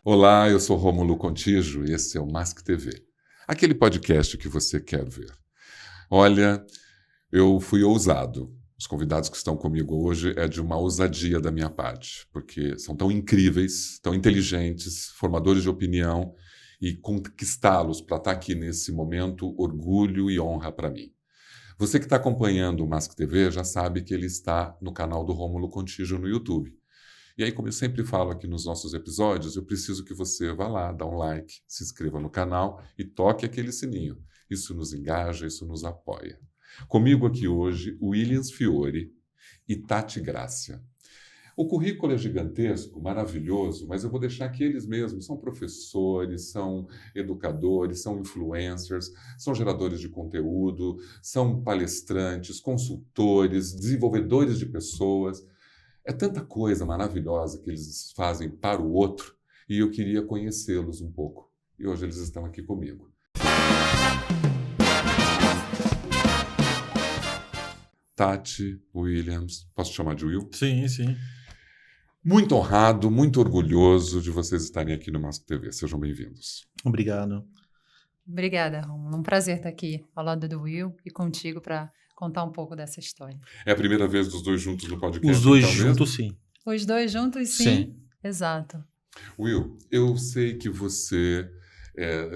Olá, eu sou Rômulo Contígio e esse é o Mask TV, aquele podcast que você quer ver. Olha, eu fui ousado. Os convidados que estão comigo hoje é de uma ousadia da minha parte, porque são tão incríveis, tão inteligentes, formadores de opinião, e conquistá-los para estar aqui nesse momento, orgulho e honra para mim. Você que está acompanhando o Mask TV já sabe que ele está no canal do Rômulo Contígio no YouTube. E aí, como eu sempre falo aqui nos nossos episódios, eu preciso que você vá lá, dá um like, se inscreva no canal e toque aquele sininho. Isso nos engaja, isso nos apoia. Comigo aqui hoje, Williams Fiore e Tati Grácia. O currículo é gigantesco, maravilhoso, mas eu vou deixar que eles mesmos são professores, são educadores, são influencers, são geradores de conteúdo, são palestrantes, consultores, desenvolvedores de pessoas. É tanta coisa maravilhosa que eles fazem para o outro e eu queria conhecê-los um pouco. E hoje eles estão aqui comigo. Tati, Williams, posso te chamar de Will? Sim, sim. Muito honrado, muito orgulhoso de vocês estarem aqui no Mask TV. Sejam bem-vindos. Obrigado. Obrigada, Rômulo. Um prazer estar aqui ao lado do Will e contigo para contar um pouco dessa história. É a primeira vez dos dois juntos no podcast? Os dois então, juntos, mesmo? sim. Os dois juntos, sim. Exato. Will, eu sei que você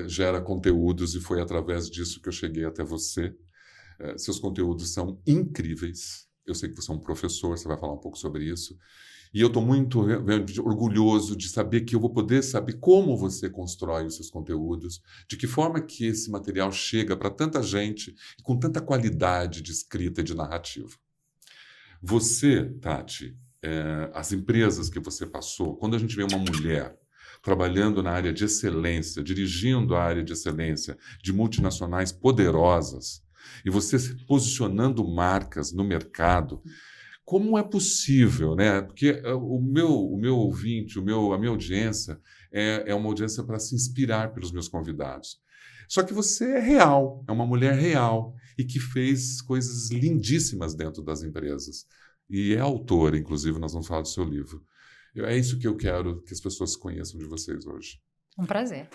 gera conteúdos e foi através disso que eu cheguei até você. Seus conteúdos são incríveis. Eu sei que você é um professor, você vai falar um pouco sobre isso. E eu estou muito orgulhoso de saber que eu vou poder saber como você constrói os seus conteúdos, de que forma que esse material chega para tanta gente e com tanta qualidade de escrita e de narrativa. Você, Tati, as empresas que você passou, quando a gente vê uma mulher trabalhando na área de excelência, dirigindo a área de excelência de multinacionais poderosas, e você se posicionando marcas no mercado, como é possível, né? Porque o meu ouvinte, a minha audiência é uma audiência para se inspirar pelos meus convidados. Só que você é real, é uma mulher real e que fez coisas lindíssimas dentro das empresas. E é autora, inclusive, nós vamos falar do seu livro. É isso que eu quero que as pessoas conheçam de vocês hoje. Um prazer.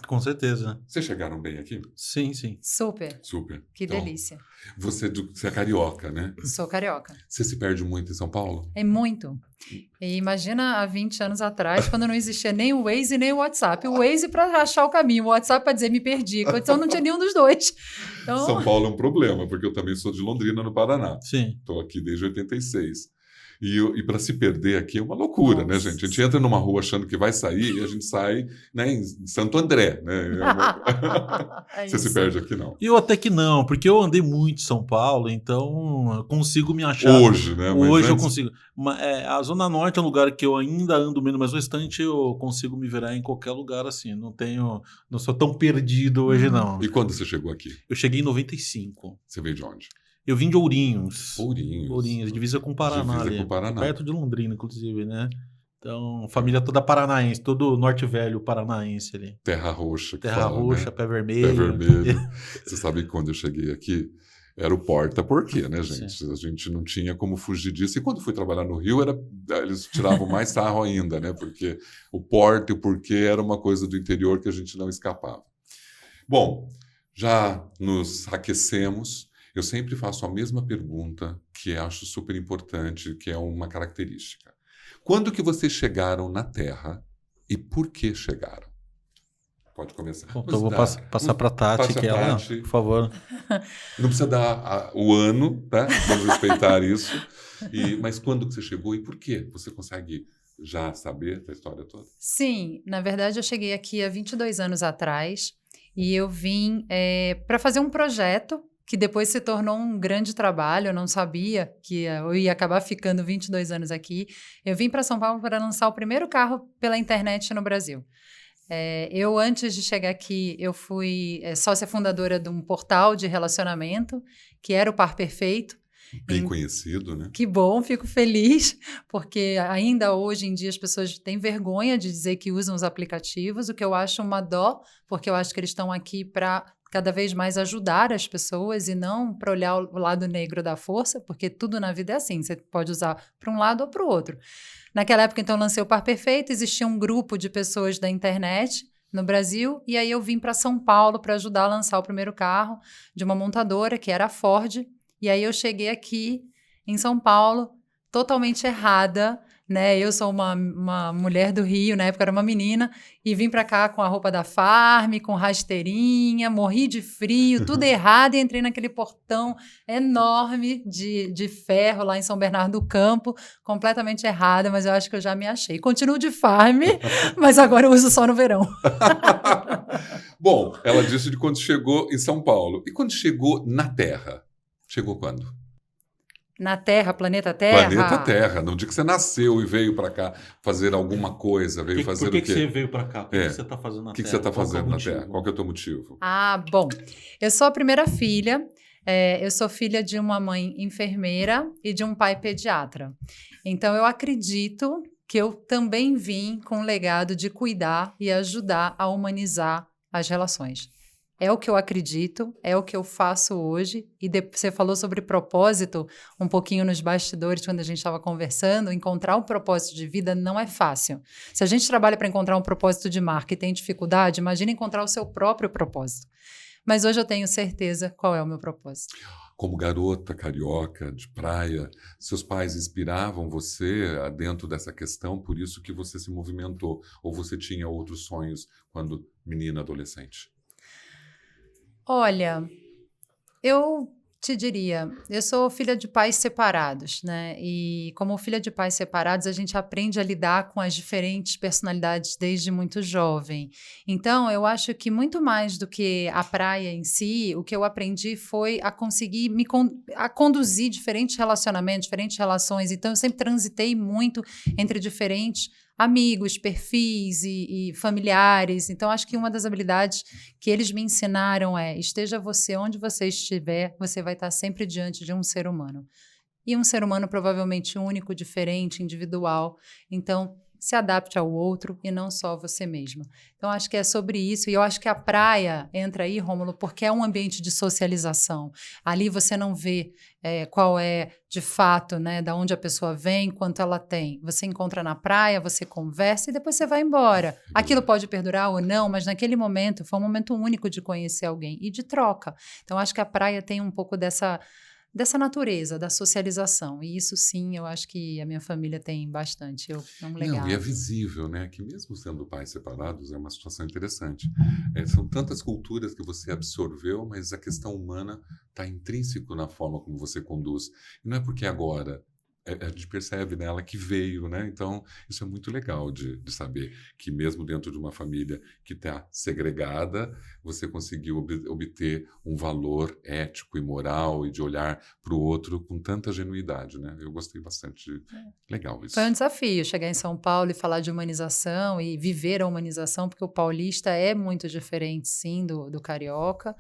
Com certeza. Vocês chegaram bem aqui? Sim, sim. Super. Super. Que Então, delícia. você é carioca, né? Sou carioca. Você se perde muito em São Paulo? É muito. E imagina há 20 anos atrás, quando não existia nem o Waze nem o WhatsApp. O Waze para achar o caminho, o WhatsApp para dizer me perdi. Então não tinha nenhum dos dois. Então... São Paulo é um problema, porque eu também sou de Londrina, no Paraná. Sim. Estou aqui desde 86. E para se perder aqui é uma loucura, Nossa. né, gente? A gente entra numa rua achando que vai sair e a gente sai, né, em Santo André, né? É Você se isso. perde aqui, não. Eu até que não, porque eu andei muito em São Paulo, então eu consigo me achar. Hoje, né? Mas Hoje eu antes- consigo. A Zona Norte é um lugar que eu ainda ando menos, mas o restante eu consigo me virar em qualquer lugar assim. Não sou tão perdido hoje, não. E quando você chegou aqui? Eu cheguei em 95. Você veio de onde? Eu vim de Ourinhos. Ourinhos. Divisa com o Paraná Divisa ali. com o Paraná. Perto de Londrina, inclusive, né? Então, família toda paranaense, todo Norte Velho paranaense ali. Terra Roxa. que Terra fala, Roxa, né? Pé Vermelho. Pé Vermelho. Você sabe que quando eu cheguei aqui, era o porta-porquê, né, gente? Sim. A gente não tinha como fugir disso. E quando fui trabalhar no Rio, eles tiravam mais sarro ainda, né? Porque o porta e o porquê era uma coisa do interior que a gente não escapava. Bom, já nos aquecemos. Eu sempre faço a mesma pergunta, que eu acho super importante, que é uma característica. Quando que vocês chegaram na Terra e por que chegaram? Pode começar. Bom, então eu vou passar para a Tati, Passa que a ela, Tati. por favor. Não precisa dar o ano, tá? Vamos respeitar isso. Mas quando que você chegou e por quê? Você consegue já saber da história toda? Sim, na verdade eu cheguei aqui há 22 anos atrás e eu vim para fazer um projeto que depois se tornou um grande trabalho. Eu não sabia que eu ia acabar ficando 22 anos aqui. Eu vim para São Paulo para lançar o primeiro carro pela internet no Brasil. Eu, antes de chegar aqui, eu fui sócia fundadora de um portal de relacionamento, que era o Par Perfeito. Bem conhecido, né? Que bom, fico feliz, porque ainda hoje em dia as pessoas têm vergonha de dizer que usam os aplicativos, o que eu acho uma dó, porque eu acho que eles estão aqui para cada vez mais ajudar as pessoas e não para olhar o lado negro da força, porque tudo na vida é assim, você pode usar para um lado ou para o outro. Naquela época, então, lancei o Par Perfeito, existia um grupo de pessoas da internet no Brasil, e aí eu vim para São Paulo para ajudar a lançar o primeiro carro de uma montadora, que era a Ford, e aí eu cheguei aqui em São Paulo, totalmente errada, né? Eu sou uma mulher do Rio, na época era uma menina, e vim para cá com a roupa da Farm, com rasteirinha, morri de frio, tudo errado, e entrei naquele portão enorme de ferro lá em São Bernardo do Campo, completamente errada, mas eu acho que eu já me achei. Continuo de Farm, mas agora eu uso só no verão. Bom, ela disse de quando chegou em São Paulo. E quando chegou na Terra? Chegou quando? Na Terra, planeta Terra? Planeta Terra. No dia que você nasceu e veio para cá fazer alguma coisa, veio fazer o quê? Por que você veio para cá? Por que você está fazendo na Terra? O que você está fazendo na Terra? Qual que é o teu motivo? Bom, eu sou a primeira filha. Eu sou filha de uma mãe enfermeira e de um pai pediatra. Então, eu acredito que eu também vim com o legado de cuidar e ajudar a humanizar as relações. É o que eu acredito, é o que eu faço hoje. E você falou sobre propósito um pouquinho nos bastidores, quando a gente estava conversando. Encontrar um propósito de vida não é fácil. Se a gente trabalha para encontrar um propósito de marca e tem dificuldade, imagina encontrar o seu próprio propósito. Mas hoje eu tenho certeza qual é o meu propósito. Como garota carioca, de praia, seus pais inspiravam você dentro dessa questão, por isso que você se movimentou? Ou você tinha outros sonhos quando menina, adolescente? Olha, eu te diria, eu sou filha de pais separados, né? E como filha de pais separados, a gente aprende a lidar com as diferentes personalidades desde muito jovem. Então, eu acho que muito mais do que a praia em si, o que eu aprendi foi a conseguir a conduzir diferentes relacionamentos, diferentes relações. Então, eu sempre transitei muito entre diferentes amigos, perfis e familiares. Então, acho que uma das habilidades que eles me ensinaram é: esteja você onde você estiver, você vai estar sempre diante de um ser humano. E um ser humano provavelmente único, diferente, individual. Então, se adapte ao outro e não só você mesma. Então, acho que é sobre isso. E eu acho que a praia entra aí, Rômulo, porque é um ambiente de socialização. Ali você não vê qual é, de fato, né, da onde a pessoa vem, quanto ela tem. Você encontra na praia, você conversa e depois você vai embora. Aquilo pode perdurar ou não, mas naquele momento foi um momento único de conhecer alguém e de troca. Então, acho que a praia tem um pouco dessa natureza, da socialização. E isso, sim, eu acho que a minha família tem bastante. É um legado. Não, e é visível, né? Que mesmo sendo pais separados, é uma situação interessante. São tantas culturas que você absorveu, mas a questão humana está intrínseco na forma como você conduz. E não é porque agora a gente percebe nela que veio, né? Então, isso é muito legal de saber que mesmo dentro de uma família que está segregada, você conseguiu obter um valor ético e moral e de olhar para o outro com tanta genuidade, né? Eu gostei bastante. Legal isso. Foi um desafio chegar em São Paulo e falar de humanização e viver a humanização, porque o paulista é muito diferente, sim, do carioca.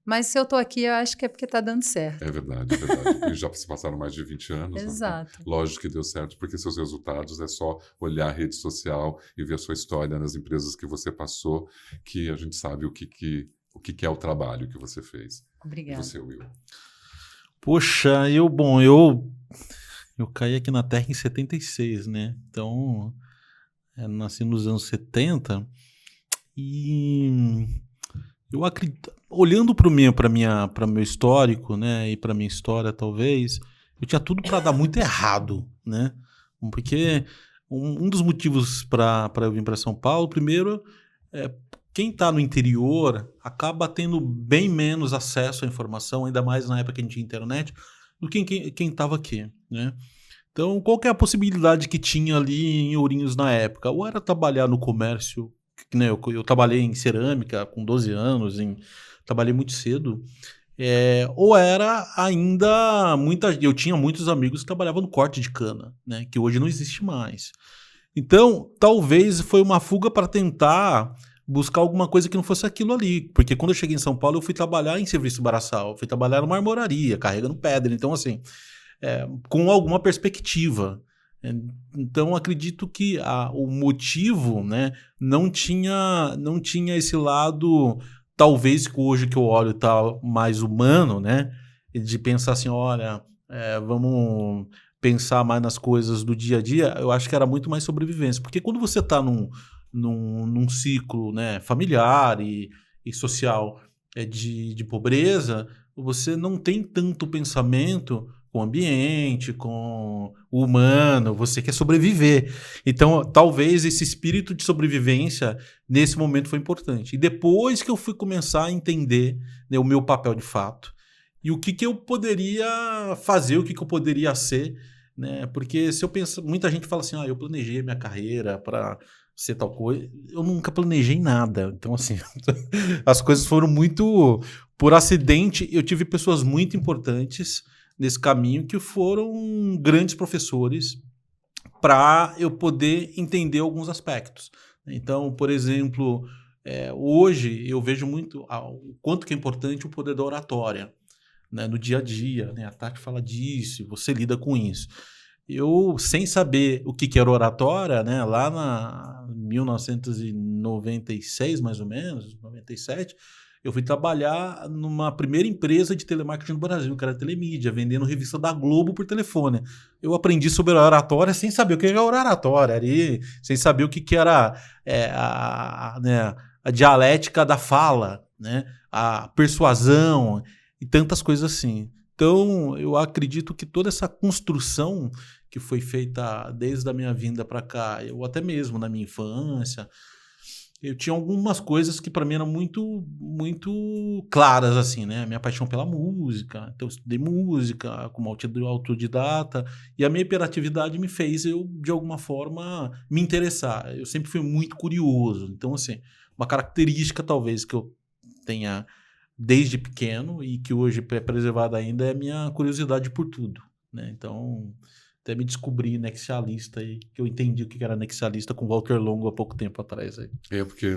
Mas se eu estou aqui, eu acho que é porque está dando certo. É verdade, é verdade. E já se passaram mais de 20 anos. Exato. Né? Lógico que deu certo, porque seus resultados é só olhar a rede social e ver a sua história nas empresas que você passou, que a gente sabe o que é o trabalho que você fez. Obrigada. E você, Will? Poxa, eu caí aqui na Terra em 76, né? Então, nasci nos anos 70 e eu acredito, olhando para o meu histórico, né, e para minha história, talvez, eu tinha tudo para dar muito errado, né? Porque um dos motivos para eu vir para São Paulo, primeiro, quem está no interior acaba tendo bem menos acesso à informação, ainda mais na época que a gente tinha internet, do que quem estava aqui, né? Então, qual que é a possibilidade que tinha ali em Ourinhos na época? Ou era trabalhar no comércio, né? Eu trabalhei em cerâmica com 12 anos, trabalhei muito cedo, ou era ainda eu tinha muitos amigos que trabalhavam no corte de cana, né? Que hoje não existe mais. Então, talvez foi uma fuga para tentar buscar alguma coisa que não fosse aquilo ali, porque quando eu cheguei em São Paulo eu fui trabalhar em serviço braçal, fui trabalhar numa armoraria, carregando pedra, então assim, com alguma perspectiva. Então, acredito que o motivo, né, não tinha esse lado talvez hoje que eu olho tá mais humano, né? De pensar assim, olha, vamos pensar mais nas coisas do dia a dia, eu acho que era muito mais sobrevivência. Porque quando você está num ciclo, né, familiar e social de pobreza, você não tem tanto pensamento com o ambiente, com o humano, você quer sobreviver. Então, talvez esse espírito de sobrevivência, nesse momento, foi importante. E depois que eu fui começar a entender, né, o meu papel de fato, e o que eu poderia fazer, o que eu poderia ser, né? Porque se eu penso, muita gente fala assim, eu planejei minha carreira para ser tal coisa. Eu nunca planejei nada. Então, assim, as coisas foram muito por acidente. Eu tive pessoas muito importantes nesse caminho que foram grandes professores para eu poder entender alguns aspectos. Então, por exemplo, hoje eu vejo muito o quanto que é importante o poder da oratória, né, no dia a dia, né? A Tati fala disso, você lida com isso. Eu, sem saber o que era oratória, né, lá na 1996, mais ou menos, 97, eu fui trabalhar numa primeira empresa de telemarketing no Brasil, que era a Telemídia, vendendo revista da Globo por telefone. Eu aprendi sobre a oratória sem saber o que era oratória, ali, sem saber o que era a dialética da fala, né, a persuasão e tantas coisas assim. Então, eu acredito que toda essa construção que foi feita desde a minha vinda para cá, ou até mesmo na minha infância, eu tinha algumas coisas que para mim eram muito, muito claras, assim, né? Minha paixão pela música, então eu estudei música como autodidata, e a minha hiperatividade me fez eu, de alguma forma, me interessar. Eu sempre fui muito curioso. Então, assim, uma característica talvez que eu tenha desde pequeno e que hoje é preservada ainda é a minha curiosidade por tudo, né? Então, até me descobri nexialista e que eu entendi o que era nexialista com Walter Longo há pouco tempo atrás. Aí. Porque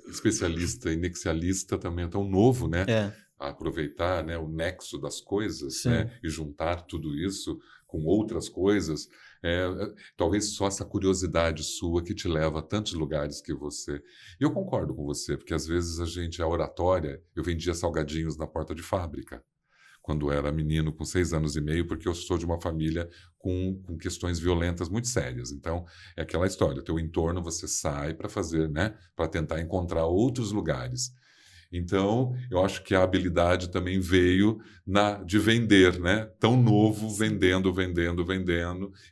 especialista e nexialista também é tão novo, né? A aproveitar, né, o nexo das coisas, né, e juntar tudo isso com outras coisas. Talvez só essa curiosidade sua que te leva a tantos lugares que você... E eu concordo com você, porque às vezes a oratória... Eu vendia salgadinhos na porta de fábrica, quando era menino, com 6 anos e meio, porque eu sou de uma família com questões violentas muito sérias. Então, é aquela história, o teu entorno você sai para fazer, né, para tentar encontrar outros lugares. Então, eu acho que a habilidade também veio de vender, né? Tão novo, vendendo,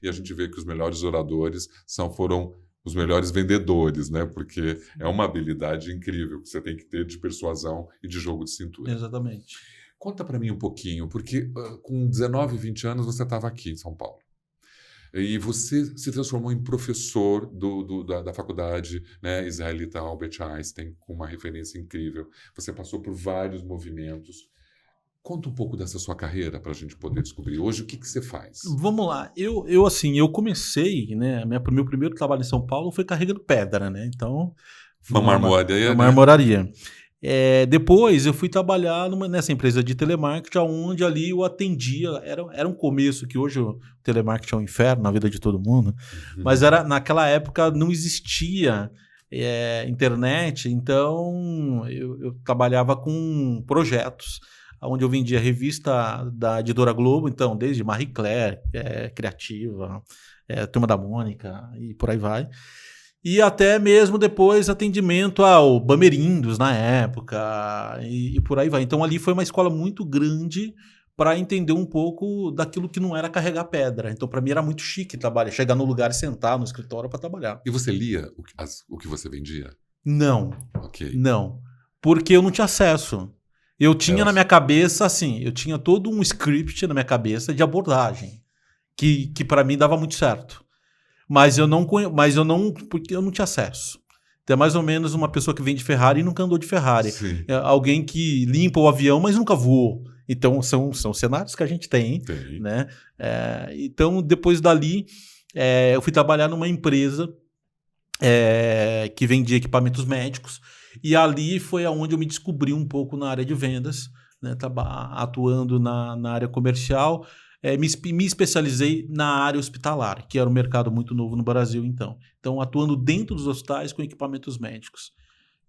e a gente vê que os melhores oradores foram os melhores vendedores, né? Porque é uma habilidade incrível que você tem que ter de persuasão e de jogo de cintura. Exatamente. Conta para mim um pouquinho, porque com 19, 20 anos você estava aqui em São Paulo. E você se transformou em professor da faculdade, né, israelita Albert Einstein, com uma referência incrível. Você passou por vários movimentos. Conta um pouco dessa sua carreira para a gente poder descobrir hoje o que você faz. Vamos lá. Eu comecei, né? Meu primeiro trabalho em São Paulo foi carregando pedra, né? Então, uma marmoraria. Uma marmoraria. Depois eu fui trabalhar nessa empresa de telemarketing, onde ali eu atendia, era um começo, que hoje o telemarketing é um inferno na vida de todo mundo, mas naquela época não existia internet, então eu trabalhava com projetos, onde eu vendia revista da editora Globo, então desde Marie Claire, Criativa, Turma da Mônica e por aí vai. E até mesmo depois atendimento ao Bamerindos na época e por aí vai. Então ali foi uma escola muito grande para entender um pouco daquilo que não era carregar pedra. Então para mim era muito chique chegar no lugar e sentar no escritório para trabalhar. E você lia o que você vendia? Não. Ok. Não. Porque eu não tinha acesso. Eu tinha na minha cabeça, assim, eu tinha todo um script na minha cabeça de abordagem que para mim dava muito certo. Mas eu não, porque eu não tinha acesso. Então é mais ou menos uma pessoa que vem de Ferrari e nunca andou de Ferrari. Alguém que limpa o avião, mas nunca voou. Então são cenários que a gente tem. Né? Então depois dali eu fui trabalhar numa empresa que vendia equipamentos médicos. E ali foi onde eu me descobri um pouco na área de vendas, né? Atuando na área comercial. Me especializei na área hospitalar, que era um mercado muito novo no Brasil então. Então, atuando dentro dos hospitais com equipamentos médicos.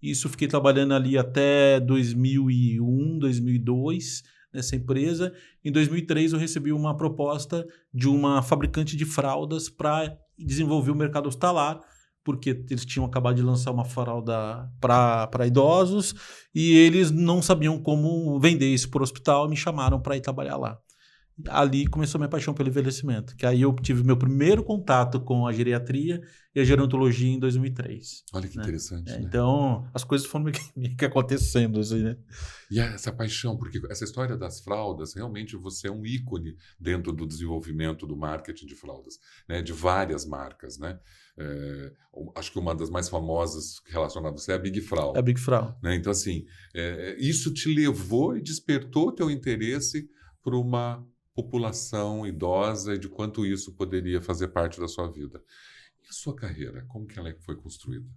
Isso fiquei trabalhando ali até 2001, 2002, nessa empresa. Em 2003 eu recebi uma proposta de uma fabricante de fraldas para desenvolver o mercado hospitalar, porque eles tinham acabado de lançar uma fralda para idosos e eles não sabiam como vender isso para o hospital e me chamaram para ir trabalhar lá. Ali começou a minha paixão pelo envelhecimento, que aí eu tive meu primeiro contato com a geriatria e a gerontologia em 2003. Olha que interessante, né? Então, as coisas foram meio que acontecendo, assim, né? E essa paixão, porque essa história das fraldas, realmente você é um ícone dentro do desenvolvimento do marketing de fraldas, né? De várias marcas, né? Acho que uma das mais famosas relacionadas a você é a Big Frau. A Big Frau. Né? Então, assim, isso te levou e despertou o teu interesse por uma população idosa e de quanto isso poderia fazer parte da sua vida. E a sua carreira, como que ela foi construída?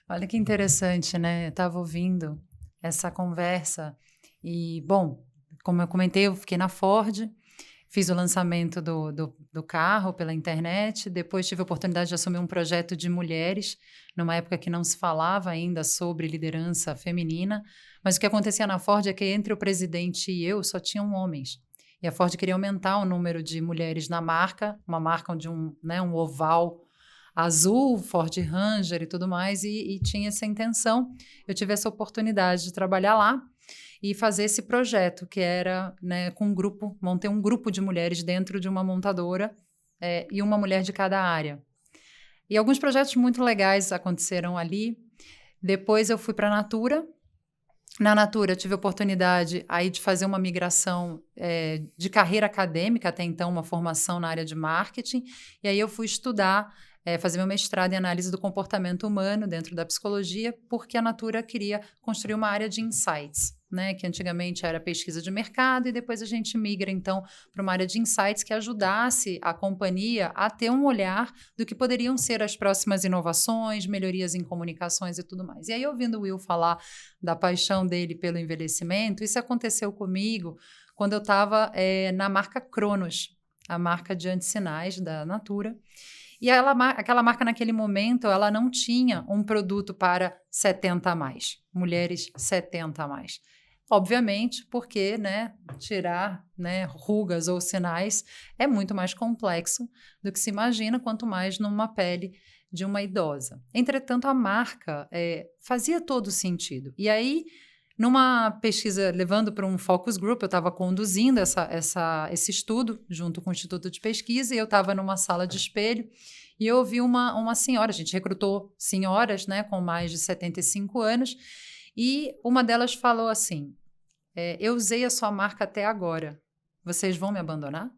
Olha que interessante, né? Eu estava ouvindo essa conversa e, bom, como eu comentei, eu fiquei na Ford, fiz o lançamento do carro pela internet, depois tive a oportunidade de assumir um projeto de mulheres, numa época que não se falava ainda sobre liderança feminina, mas o que acontecia na Ford é que entre o presidente e eu só tinham homens. E a Ford queria aumentar o número de mulheres na marca, uma marca de um oval azul, Ford Ranger e tudo mais, e tinha essa intenção. Eu tive essa oportunidade de trabalhar lá e fazer esse projeto, que era, né, com um grupo, montei um grupo de mulheres dentro de uma montadora e uma mulher de cada área. E alguns projetos muito legais aconteceram ali. Depois eu fui para a Natura. Na Natura, eu tive a oportunidade aí de fazer uma migração de carreira acadêmica, até então uma formação na área de marketing, e aí eu fui estudar, fazer meu mestrado em análise do comportamento humano dentro da psicologia, porque a Natura queria construir uma área de insights, né, que antigamente era pesquisa de mercado, e depois a gente migra, então, para uma área de insights que ajudasse a companhia a ter um olhar do que poderiam ser as próximas inovações, melhorias em comunicações e tudo mais. E aí, ouvindo o Will falar da paixão dele pelo envelhecimento, isso aconteceu comigo quando eu estava na marca Cronos, a marca de antissinais da Natura. E aquela marca, naquele momento, ela não tinha um produto para 70 a mais, mulheres 70 a mais. Obviamente, porque, né, tirar, né, rugas ou sinais é muito mais complexo do que se imagina, quanto mais numa pele de uma idosa. Entretanto, a marca fazia todo sentido. E aí, numa pesquisa, levando para um focus group, eu estava conduzindo esse estudo junto com o Instituto de Pesquisa, e eu estava numa sala de espelho, e eu ouvi uma senhora, a gente recrutou senhoras, né, com mais de 75 anos, e uma delas falou assim, eu usei a sua marca até agora, vocês vão me abandonar?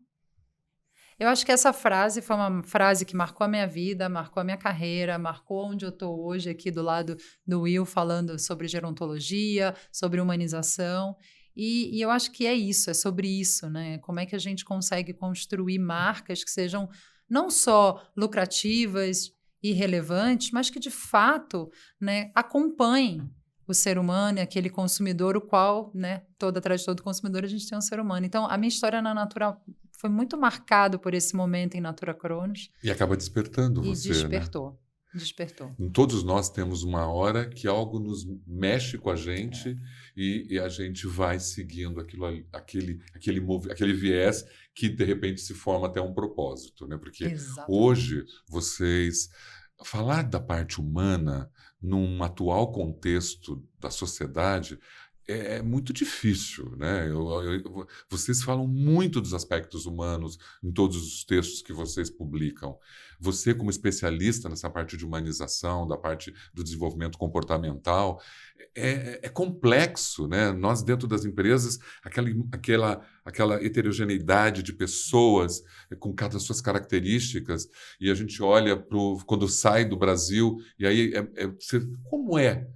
Eu acho que essa frase foi uma frase que marcou a minha vida, marcou a minha carreira, marcou onde eu estou hoje aqui do lado do Will, falando sobre gerontologia, sobre humanização. E eu acho que é isso, é sobre isso, né? Como é que a gente consegue construir marcas que sejam não só lucrativas e relevantes, mas que, de fato, né, acompanhem o ser humano e aquele consumidor, o qual, né, atrás de todo consumidor, a gente tem um ser humano. Então, a minha história na Natura foi muito marcado por esse momento em Natura Cronos. E acaba despertando você, despertou, né? Despertou. Todos nós temos uma hora que algo nos mexe com a gente e a gente vai seguindo aquele viés que, de repente, se forma até um propósito, né? Porque Exatamente. Hoje, falar da parte humana num atual contexto da sociedade é muito difícil, né? Vocês falam muito dos aspectos humanos em todos os textos que vocês publicam. Você, como especialista nessa parte de humanização, da parte do desenvolvimento comportamental, é complexo, né? Nós, dentro das empresas, aquela heterogeneidade de pessoas com cada suas características, e a gente olha quando sai do Brasil, e aí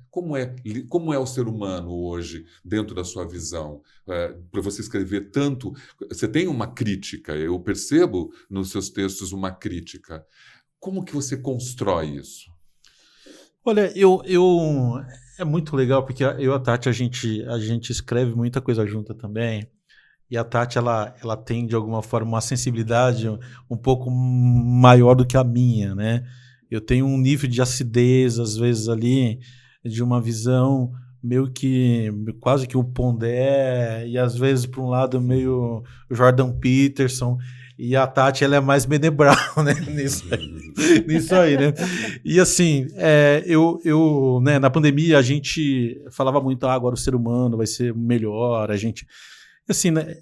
como é o ser humano hoje, dentro da sua visão? Para você escrever tanto, você tem uma crítica, eu percebo nos seus textos uma crítica. Como que você constrói isso? Olha, é muito legal, porque eu e a Tati, a gente escreve muita coisa junta também, e a Tati, ela tem, de alguma forma, uma sensibilidade um pouco maior do que a minha, né? Eu tenho um nível de acidez, às vezes, ali, de uma visão meio que quase que o Pondé, e às vezes para um lado meio Jordan Peterson, e a Tati ela é mais Brené Brown, né? Nisso aí, né? E assim, né, na pandemia a gente falava muito, agora o ser humano vai ser melhor, a gente... Assim, né,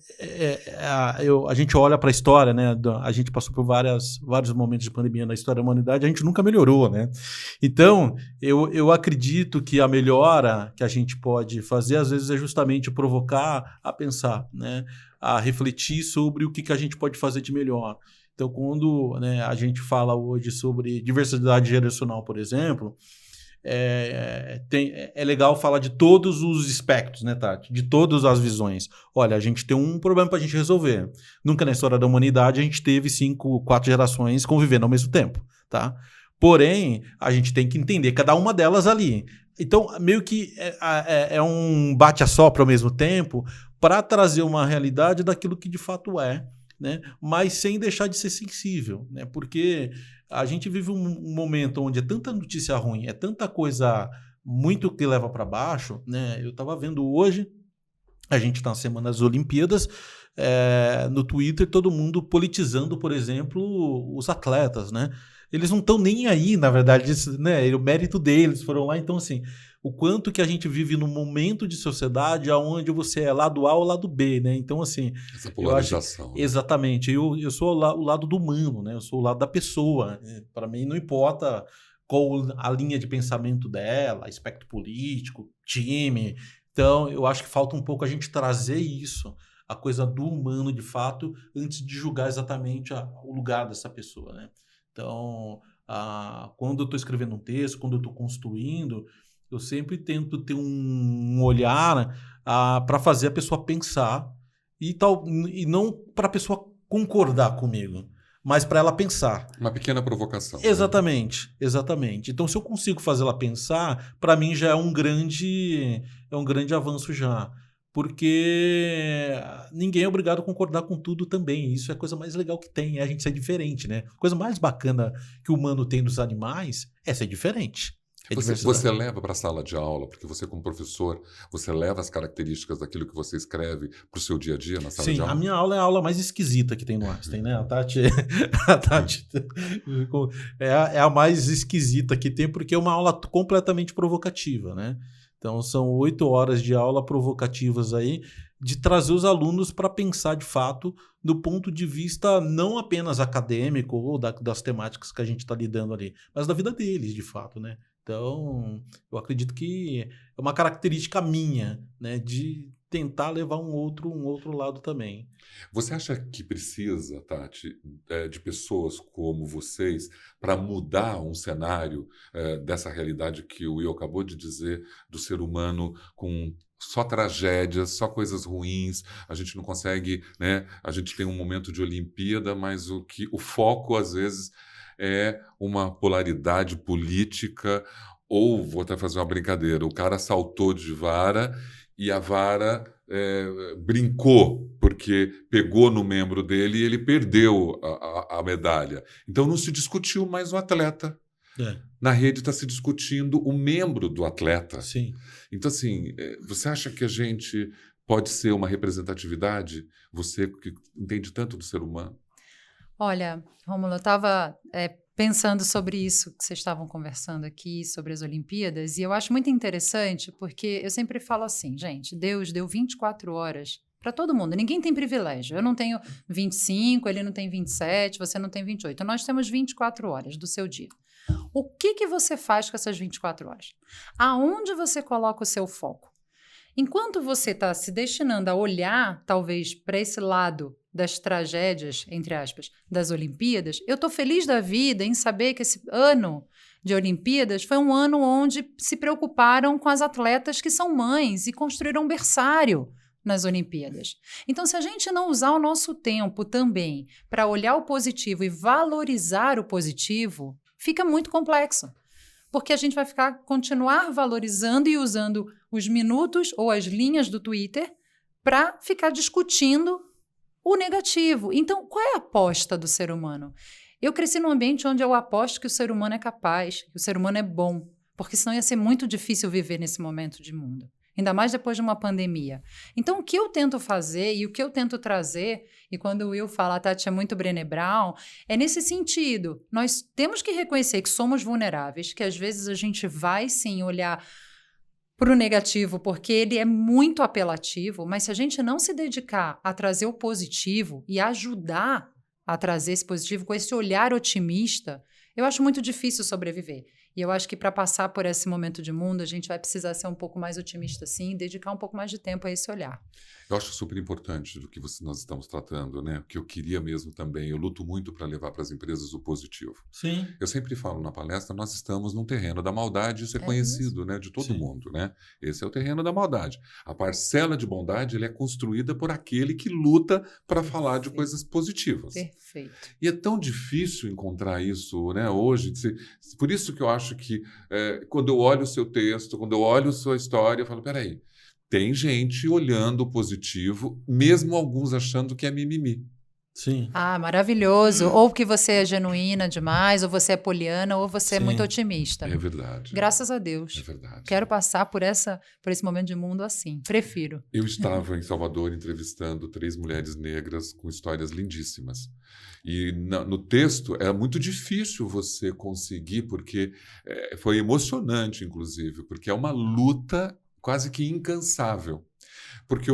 a gente olha para a história, né? A gente passou por vários momentos de pandemia na história da humanidade, a gente nunca melhorou, né? Então, eu acredito que a melhora que a gente pode fazer, às vezes, é justamente provocar a pensar, né? A refletir sobre o que a gente pode fazer de melhor. Então, quando, né, a gente fala hoje sobre diversidade geracional, por exemplo, é legal falar de todos os espectros, né, Tati? De todas as visões. Olha, a gente tem um problema para a gente resolver. Nunca na história da humanidade a gente teve 4 gerações convivendo ao mesmo tempo, tá? Porém, a gente tem que entender cada uma delas ali. Então, meio que é um bate-a-sopra ao mesmo tempo para trazer uma realidade daquilo que de fato é, né? Mas sem deixar de ser sensível, né? Porque a gente vive um momento onde é tanta notícia ruim, é tanta coisa muito que leva para baixo, né? Eu estava vendo hoje, a gente está na semana das Olimpíadas, no Twitter todo mundo politizando, por exemplo, os atletas, né? Eles não estão nem aí, na verdade, né? O mérito deles foram lá, então assim, o quanto que a gente vive num momento de sociedade onde você é lado A ou lado B, né? Então, assim... Essa polarização. Eu acho, exatamente. Eu sou o lado do humano, né? Eu sou o lado da pessoa. Para mim, não importa qual a linha de pensamento dela, aspecto político, time. Então, eu acho que falta um pouco a gente trazer isso, a coisa do humano, de fato, antes de julgar exatamente o lugar dessa pessoa, né? Então, quando eu estou escrevendo um texto, quando eu estou construindo... Eu sempre tento ter um olhar para fazer a pessoa pensar e não para a pessoa concordar comigo, mas para ela pensar. Uma pequena provocação. Exatamente, né? Exatamente. Então, se eu consigo fazer ela pensar, para mim já é um grande avanço já. Porque ninguém é obrigado a concordar com tudo também. Isso é a coisa mais legal que tem, é a gente ser diferente, né? A coisa mais bacana que o humano tem dos animais é ser diferente. Você leva para a sala de aula, porque você como professor, você leva as características daquilo que você escreve para o seu dia a dia na sala de aula? Sim, a minha aula é a aula mais esquisita que tem no Einstein, né? A Tati é a mais esquisita que tem, porque é uma aula completamente provocativa, né? Então são 8 horas de aula provocativas aí, de trazer os alunos para pensar de fato do ponto de vista não apenas acadêmico ou das temáticas que a gente está lidando ali, mas da vida deles, de fato, né? Então, eu acredito que é uma característica minha, né, de tentar levar um outro lado também. Você acha que precisa, Tati, de pessoas como vocês para mudar um cenário dessa realidade que o Will acabou de dizer, do ser humano com só tragédias, só coisas ruins, a gente não consegue, né? A gente tem um momento de Olimpíada, mas o foco, às vezes, é uma polaridade política, ou, vou até fazer uma brincadeira, o cara saltou de vara e a vara brincou, porque pegou no membro dele e ele perdeu a medalha. Então não se discutiu mais o atleta. Na rede está se discutindo o membro do atleta. Sim. Então, assim, você acha que a gente pode ser uma representatividade? Você que entende tanto do ser humano. Olha, Rômulo, eu estava pensando sobre isso que vocês estavam conversando aqui, sobre as Olimpíadas, e eu acho muito interessante, porque eu sempre falo assim, gente, Deus deu 24 horas para todo mundo, ninguém tem privilégio. Eu não tenho 25, ele não tem 27, você não tem 28. Nós temos 24 horas do seu dia. O que você faz com essas 24 horas? Aonde você coloca o seu foco? Enquanto você está se destinando a olhar, talvez, para esse lado das tragédias, entre aspas, das Olimpíadas, eu estou feliz da vida em saber que esse ano de Olimpíadas foi um ano onde se preocuparam com as atletas que são mães e construíram um berçário nas Olimpíadas. Então, se a gente não usar o nosso tempo também para olhar o positivo e valorizar o positivo, fica muito complexo. Porque a gente vai continuar valorizando e usando os minutos ou as linhas do Twitter para ficar discutindo o negativo. Então, qual é a aposta do ser humano? Eu cresci num ambiente onde eu aposto que o ser humano é capaz, que o ser humano é bom. porque senão ia ser muito difícil viver nesse momento de mundo. Ainda mais depois de uma pandemia. Então, o que eu tento fazer e o que eu tento trazer, e quando o Will fala, a Tati é muito Brené Brown, é nesse sentido. Nós temos que reconhecer que somos vulneráveis, que às vezes a gente vai, sim, olhar para o negativo, porque ele é muito apelativo, mas se a gente não se dedicar a trazer o positivo e ajudar a trazer esse positivo com esse olhar otimista, eu acho muito difícil sobreviver. E eu acho que para passar por esse momento de mundo, a gente vai precisar ser um pouco mais otimista, sim, e dedicar um pouco mais de tempo a esse olhar. Eu acho super importante do que nós estamos tratando, né? O que eu queria mesmo também, eu luto muito para levar para as empresas o positivo. Sim. Eu sempre falo na palestra, nós estamos num terreno da maldade, isso é conhecido, né, de todo mundo, né? Esse é o terreno da maldade. A parcela de bondade, ele é construída por aquele que luta para falar de coisas positivas. Perfeito. E é tão difícil encontrar isso, né, hoje. Por isso que eu acho que quando eu olho o seu texto, quando eu olho a sua história, eu falo, peraí, tem gente olhando o positivo, mesmo alguns achando que é mimimi. Sim. Ah, maravilhoso. Ou que você é genuína demais, ou você é poliana, ou você é muito otimista. É verdade. Graças a Deus. É verdade. Quero passar por esse momento de mundo assim. Prefiro. Eu estava em Salvador entrevistando 3 mulheres negras com histórias lindíssimas. E no texto é muito difícil você conseguir, porque foi emocionante, inclusive, porque é uma luta quase que incansável. Porque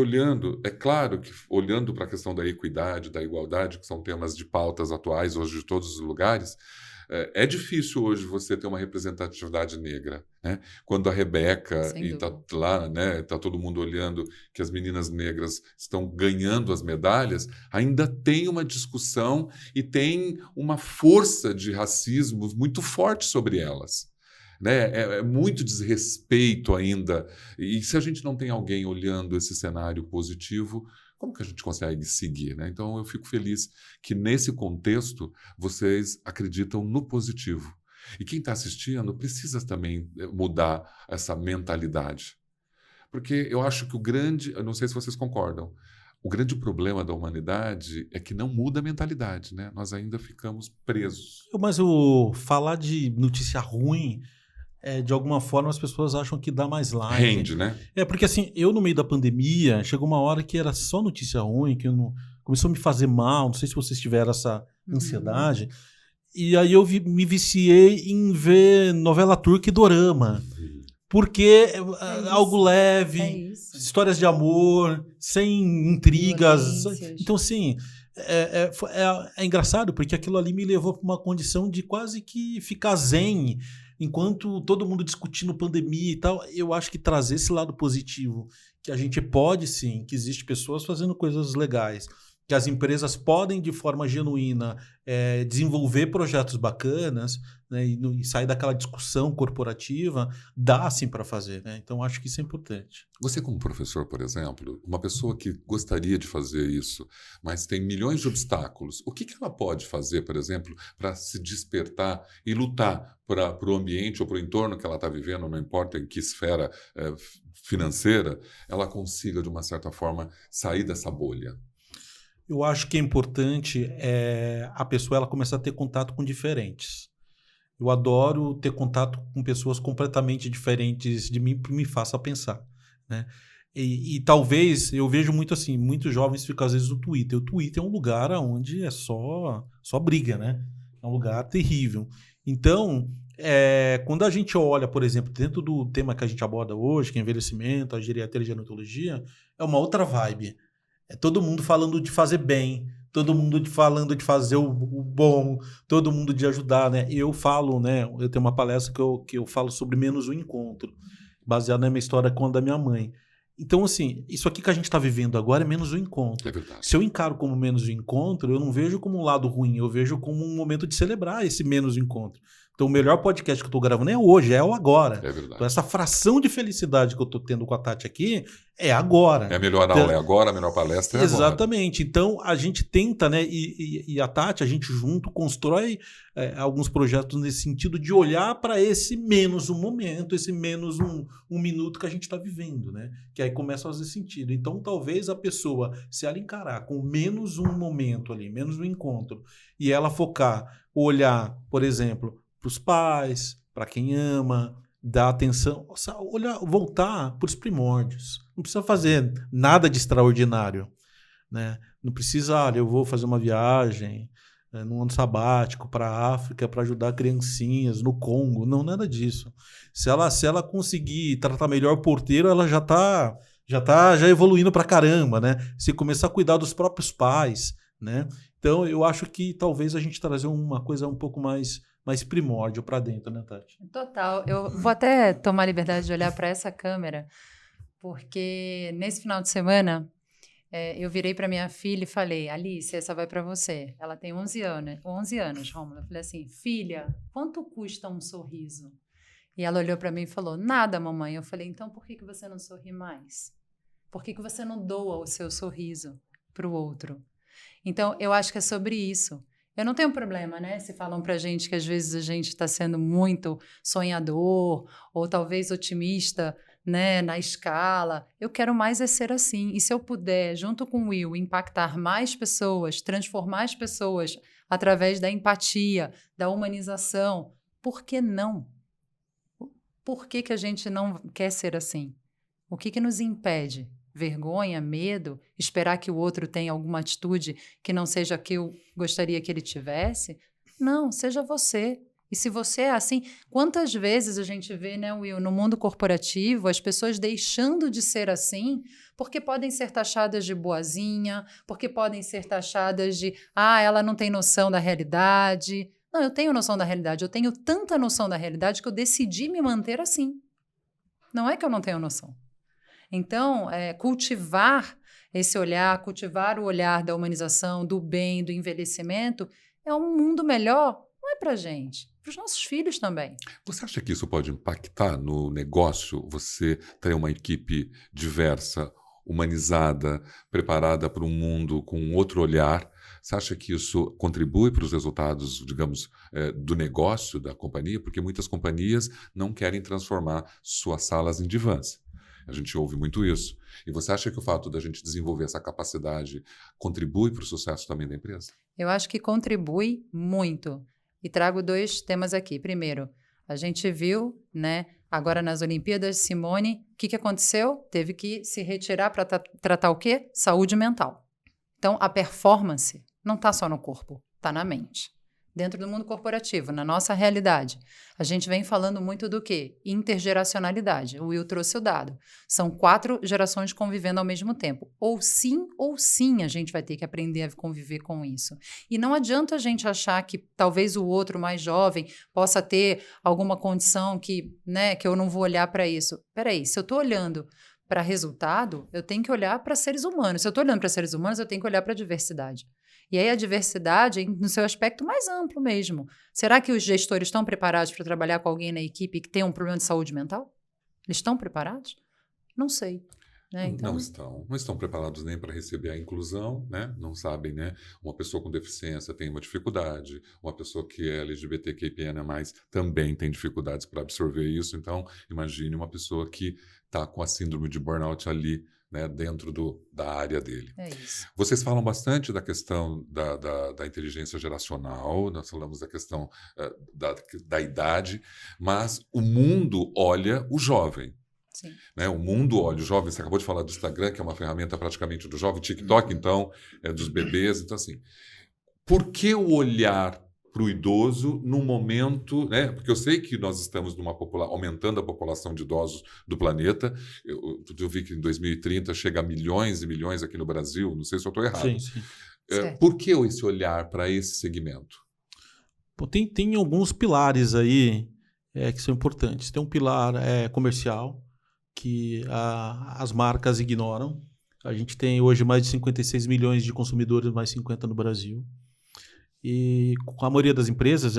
é claro que olhando para a questão da equidade, da igualdade, que são temas de pautas atuais hoje de todos os lugares, é difícil hoje você ter uma representatividade negra, né? Quando a Rebeca e está lá, né, tá todo mundo olhando que as meninas negras estão ganhando as medalhas, ainda tem uma discussão e tem uma força de racismo muito forte sobre elas. Né? É muito desrespeito ainda. E se a gente não tem alguém olhando esse cenário positivo, como que a gente consegue seguir? Né? Então, eu fico feliz que, nesse contexto, vocês acreditam no positivo. E quem está assistindo precisa também mudar essa mentalidade. Porque eu acho que eu não sei se vocês concordam, o grande problema da humanidade é que não muda a mentalidade. Né? Nós ainda ficamos presos. Mas falar de notícia ruim... de alguma forma as pessoas acham que dá mais like. Rende, né? Porque assim, eu no meio da pandemia, chegou uma hora que era só notícia ruim, que começou a me fazer mal, não sei se vocês tiveram essa ansiedade, e aí eu me viciei em ver novela turca e dorama, porque algo leve, histórias de amor, sem intrigas, então assim... É engraçado, porque aquilo ali me levou para uma condição de quase que ficar zen, enquanto todo mundo discutindo pandemia e tal. Eu acho que trazer esse lado positivo, que a gente pode sim, que existe pessoas fazendo coisas legais, que as empresas podem de forma genuína desenvolver projetos bacanas, né, e sair daquela discussão corporativa, dá sim para fazer. Né? Então acho que isso é importante. Você como professor, por exemplo, uma pessoa que gostaria de fazer isso, mas tem milhões de obstáculos, o que ela pode fazer, por exemplo, para se despertar e lutar para o ambiente ou para o entorno que ela está vivendo, não importa em que esfera financeira, ela consiga, de uma certa forma, sair dessa bolha? Eu acho que é importante a pessoa ela começar a ter contato com diferentes. Eu adoro ter contato com pessoas completamente diferentes de mim, que me faça pensar. Né? E talvez, eu vejo muito assim, muitos jovens ficam às vezes no Twitter. O Twitter é um lugar onde é só briga, né? É um lugar terrível. Então, quando a gente olha, por exemplo, dentro do tema que a gente aborda hoje, que é envelhecimento, a geriatria e a gerontologia, é uma outra vibe. É todo mundo falando de fazer bem, todo mundo falando de fazer o bom, todo mundo de ajudar, né? Eu falo, né? Eu tenho uma palestra que eu falo sobre menos um encontro, baseado na minha história com a da minha mãe. Então, assim, isso aqui que a gente está vivendo agora é menos um encontro. É verdade. Se eu encaro como menos um encontro, eu não vejo como um lado ruim, eu vejo como um momento de celebrar esse menos um encontro. Então, o melhor podcast que eu estou gravando é hoje, é o agora. É verdade. Então, essa fração de felicidade que eu estou tendo com a Tati aqui é agora. É a melhor aula é agora, a melhor palestra é agora. Exatamente. Então, a gente tenta, né? E a Tati, a gente junto constrói alguns projetos nesse sentido de olhar para esse menos um momento, esse menos um minuto que a gente está vivendo, né? Que aí começa a fazer sentido. Então, talvez a pessoa, se ela encarar com menos um momento ali, menos um encontro, e ela focar, olhar, por exemplo, para os pais, para quem ama, dar atenção, olhar, voltar para os primórdios. Não precisa fazer nada de extraordinário, né? Não precisa, olha, eu vou fazer uma viagem num ano sabático para a África para ajudar criancinhas no Congo. Não, nada disso. Se ela conseguir tratar melhor o porteiro, ela já tá evoluindo para caramba, né? Se começar a cuidar dos próprios pais, né? Então, eu acho que talvez a gente trazer uma coisa um pouco mais primórdio para dentro, né, Tati? Total. Eu vou até tomar a liberdade de olhar para essa câmera, porque nesse final de semana eu virei para minha filha e falei, Alice, essa vai para você. Ela tem 11 anos, Rômulo. Eu falei assim, filha, quanto custa um sorriso? E ela olhou para mim e falou, nada, mamãe. Eu falei, então por que você não sorri mais? Por que você não doa o seu sorriso para o outro? Então, eu acho que é sobre isso. Eu não tenho problema, né? Se falam pra gente que às vezes a gente está sendo muito sonhador ou talvez otimista, né, na escala. Eu quero mais é ser assim. E se eu puder, junto com o Will, impactar mais pessoas, transformar as pessoas através da empatia, da humanização, por que não? Por que a gente não quer ser assim? O que nos impede? Vergonha, medo, esperar que o outro tenha alguma atitude que não seja a que eu gostaria que ele tivesse? Não, seja você. E se você é assim, quantas vezes a gente vê, né, Will, no mundo corporativo, as pessoas deixando de ser assim porque podem ser taxadas de boazinha, porque podem ser taxadas de, ela não tem noção da realidade. Não, eu tenho noção da realidade. Eu tenho tanta noção da realidade que eu decidi me manter assim. Não é que eu não tenho noção. Então, cultivar esse olhar, cultivar o olhar da humanização, do bem, do envelhecimento, é um mundo melhor, não é para a gente, para os nossos filhos também. Você acha que isso pode impactar no negócio? Você ter uma equipe diversa, humanizada, preparada para um mundo com outro olhar? Você acha que isso contribui para os resultados, digamos, do negócio da companhia? Porque muitas companhias não querem transformar suas salas em divãs. A gente ouve muito isso. E você acha que o fato da gente desenvolver essa capacidade contribui para o sucesso também da empresa? Eu acho que contribui muito. E trago 2 temas aqui. Primeiro, a gente viu, né, agora nas Olimpíadas, Simone, o que aconteceu? Teve que se retirar para tratar o quê? Saúde mental. Então, a performance não está só no corpo, está na mente. Dentro do mundo corporativo, na nossa realidade, a gente vem falando muito do quê? Intergeracionalidade. O Will trouxe o dado. São 4 gerações convivendo ao mesmo tempo. Ou sim, a gente vai ter que aprender a conviver com isso. E não adianta a gente achar que talvez o outro mais jovem possa ter alguma condição que eu não vou olhar para isso. Peraí, se eu estou olhando para resultado, eu tenho que olhar para seres humanos. Se eu estou olhando para seres humanos, eu tenho que olhar para a diversidade. E aí a diversidade no seu aspecto mais amplo mesmo. Será que os gestores estão preparados para trabalhar com alguém na equipe que tem um problema de saúde mental? Eles estão preparados? Não sei. Né? Então... Não estão preparados nem para receber a inclusão, né? Não sabem, né? Uma pessoa com deficiência tem uma dificuldade, uma pessoa que é LGBTQIA+, também tem dificuldades para absorver isso. Então, imagine uma pessoa que está com a síndrome de burnout ali, né, dentro da área dele. É isso. Vocês falam bastante da questão da inteligência geracional, nós falamos da questão da idade, mas o mundo olha o jovem. Sim. Né? O mundo olha o jovem. Você acabou de falar do Instagram, que é uma ferramenta praticamente do jovem, TikTok, então, é dos bebês. Então, assim, por que o olhar para o idoso no momento, né? Porque eu sei que nós estamos aumentando a população de idosos do planeta. Eu vi que em 2030 chega a milhões e milhões aqui no Brasil, não sei se eu estou errado. Sim. Por que esse olhar para esse segmento? Tem alguns pilares aí que são importantes. Tem um pilar comercial, que as marcas ignoram. A gente tem hoje mais de 56 milhões de consumidores, mais 50 no Brasil. E com a maioria das empresas,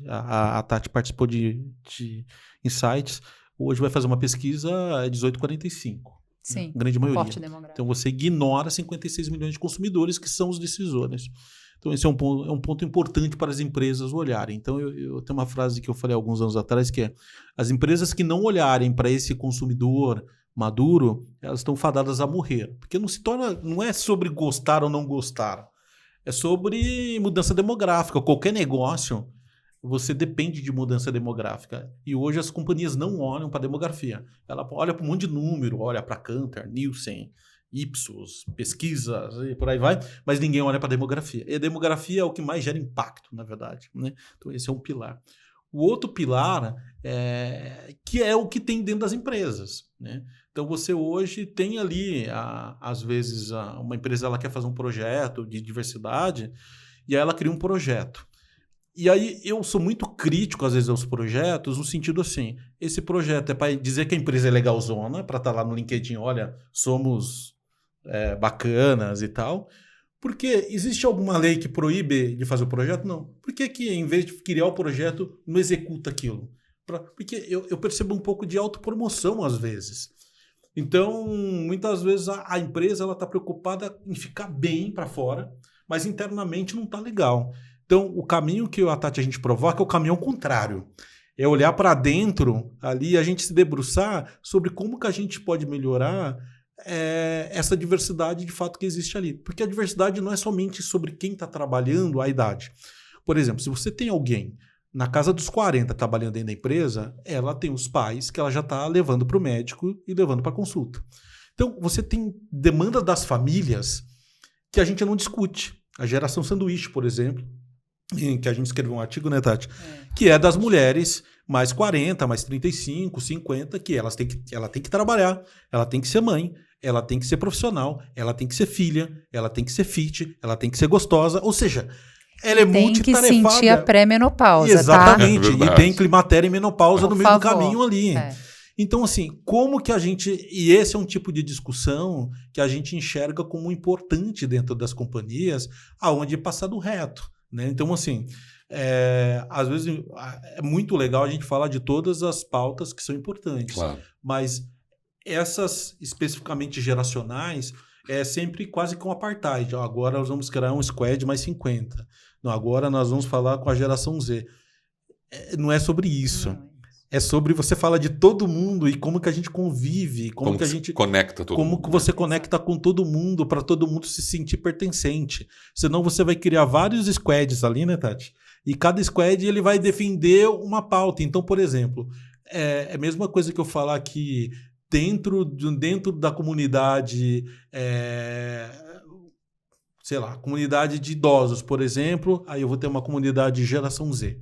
a Tati participou de Insights, hoje vai fazer uma pesquisa 18-45. Sim, né? Grande maioria. Forte demográfico. Então você ignora 56 milhões de consumidores que são os decisores. Então esse é um ponto importante para as empresas olharem. Então eu tenho uma frase que eu falei alguns anos atrás, que é: as empresas que não olharem para esse consumidor maduro, elas estão fadadas a morrer. Porque não é sobre gostar ou não gostar. É sobre mudança demográfica. Qualquer negócio, você depende de mudança demográfica. E hoje as companhias não olham para a demografia. Ela olha para um monte de número, olha para Kantar, Nielsen, Ipsos, pesquisas e por aí vai, mas ninguém olha para a demografia. E a demografia é o que mais gera impacto, na verdade, né? Então esse é um pilar. O outro pilar que é o que tem dentro das empresas, né? Então você hoje tem ali, às vezes, uma empresa ela quer fazer um projeto de diversidade e aí ela cria um projeto. E aí eu sou muito crítico, às vezes, aos projetos, no sentido assim, esse projeto é para dizer que a empresa é legalzona, para estar lá no LinkedIn, olha, somos bacanas e tal. Porque existe alguma lei que proíbe de fazer o projeto? Não. Por que em vez de criar o projeto, não executa aquilo? Porque eu percebo um pouco de autopromoção, às vezes. Então, muitas vezes a empresa está preocupada em ficar bem para fora, mas internamente não está legal. Então, o caminho que a gente provoca é o caminho contrário. É olhar para dentro ali e a gente se debruçar sobre como que a gente pode melhorar essa diversidade de fato que existe ali. Porque a diversidade não é somente sobre quem está trabalhando a idade. Por exemplo, se você tem alguém na casa dos 40 trabalhando dentro da empresa, ela tem os pais que ela já está levando para o médico e levando para consulta. Então, você tem demanda das famílias que a gente não discute. A geração sanduíche, por exemplo, em que a gente escreveu um artigo, né, Tati? Que é das mulheres mais 40, mais 35, 50, que ela tem que trabalhar, ela tem que ser mãe, ela tem que ser profissional, ela tem que ser filha, ela tem que ser fit, ela tem que ser gostosa, ou seja, ela é multitarefada. Tem que sentir a pré-menopausa, exatamente, tá? E tem climatério e menopausa no meio do favor. caminho ali. Então, assim, como que a gente... E esse é um tipo de discussão que a gente enxerga como importante dentro das companhias, aonde é passado reto, né? Então, assim, às vezes é muito legal a gente falar de todas as pautas que são importantes. Claro. Mas essas especificamente geracionais é sempre quase que um apartheid. Agora nós vamos criar um squad mais 50. Não, agora nós vamos falar com a geração Z. Não é sobre isso. Não. É sobre você falar de todo mundo e como que a gente convive, como que a gente conecta todo mundo. Como que você conecta com todo mundo para todo mundo se sentir pertencente. Senão você vai criar vários squads ali, né, Tati? E cada squad ele vai defender uma pauta. Então, por exemplo, é a mesma coisa que eu falar que dentro da comunidade, sei lá, comunidade de idosos, por exemplo, aí eu vou ter uma comunidade de geração Z.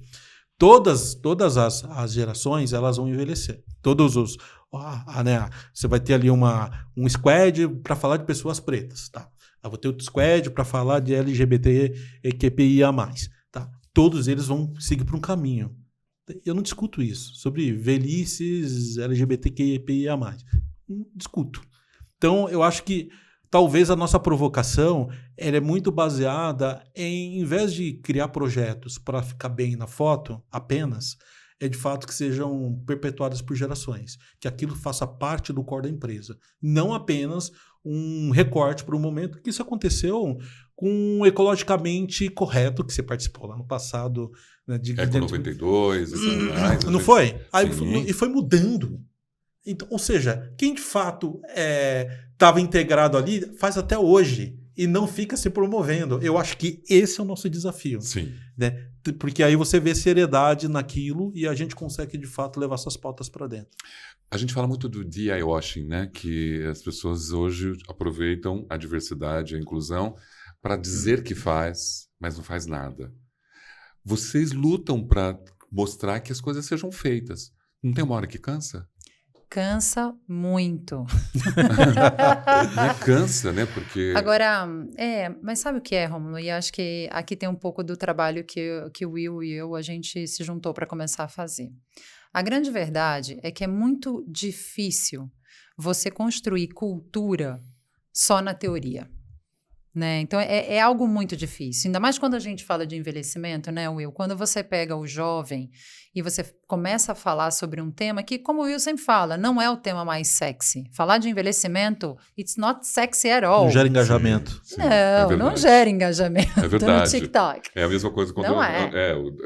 Todas as gerações elas vão envelhecer. Todos os... né, você vai ter ali um squad para falar de pessoas pretas. Tá? Eu vou ter outro squad para falar de LGBT e QPIA+. Tá? Todos eles vão seguir por um caminho. Eu não discuto isso. Sobre velhices LGBTQIA+. Não discuto. Então, eu acho que talvez a nossa provocação ela é muito baseada em vez de criar projetos para ficar bem na foto apenas, é de fato que sejam perpetuadas por gerações, que aquilo faça parte do core da empresa, não apenas um recorte para um momento, que isso aconteceu com o Ecologicamente Correto, que você participou lá no passado. Né, Eco 92, assim, não foi? E foi mudando. Então, ou seja, quem de fato estava integrado ali faz até hoje e não fica se promovendo. Eu acho que esse é o nosso desafio. Sim. Né? Porque aí você vê seriedade naquilo e a gente consegue de fato levar essas pautas para dentro. A gente fala muito do DI washing, né? Que as pessoas hoje aproveitam a diversidade, a inclusão para dizer que faz, mas não faz nada. Vocês lutam para mostrar que as coisas sejam feitas. Não tem uma hora que cansa? Cansa muito. Cansa, né? Porque... Agora, mas sabe o que é, Rômulo? E acho que aqui tem um pouco do trabalho que o Will e eu, a gente se juntou para começar a fazer. A grande verdade é que é muito difícil você construir cultura só na teoria. Né? Então, é algo muito difícil. Ainda mais quando a gente fala de envelhecimento, né, Will? Quando você pega o jovem e você começa a falar sobre um tema que, como o Will sempre fala, não é o tema mais sexy. Falar de envelhecimento, it's not sexy at all. Não gera engajamento. Sim, não gera engajamento é verdade. no TikTok. É a mesma coisa quando... Não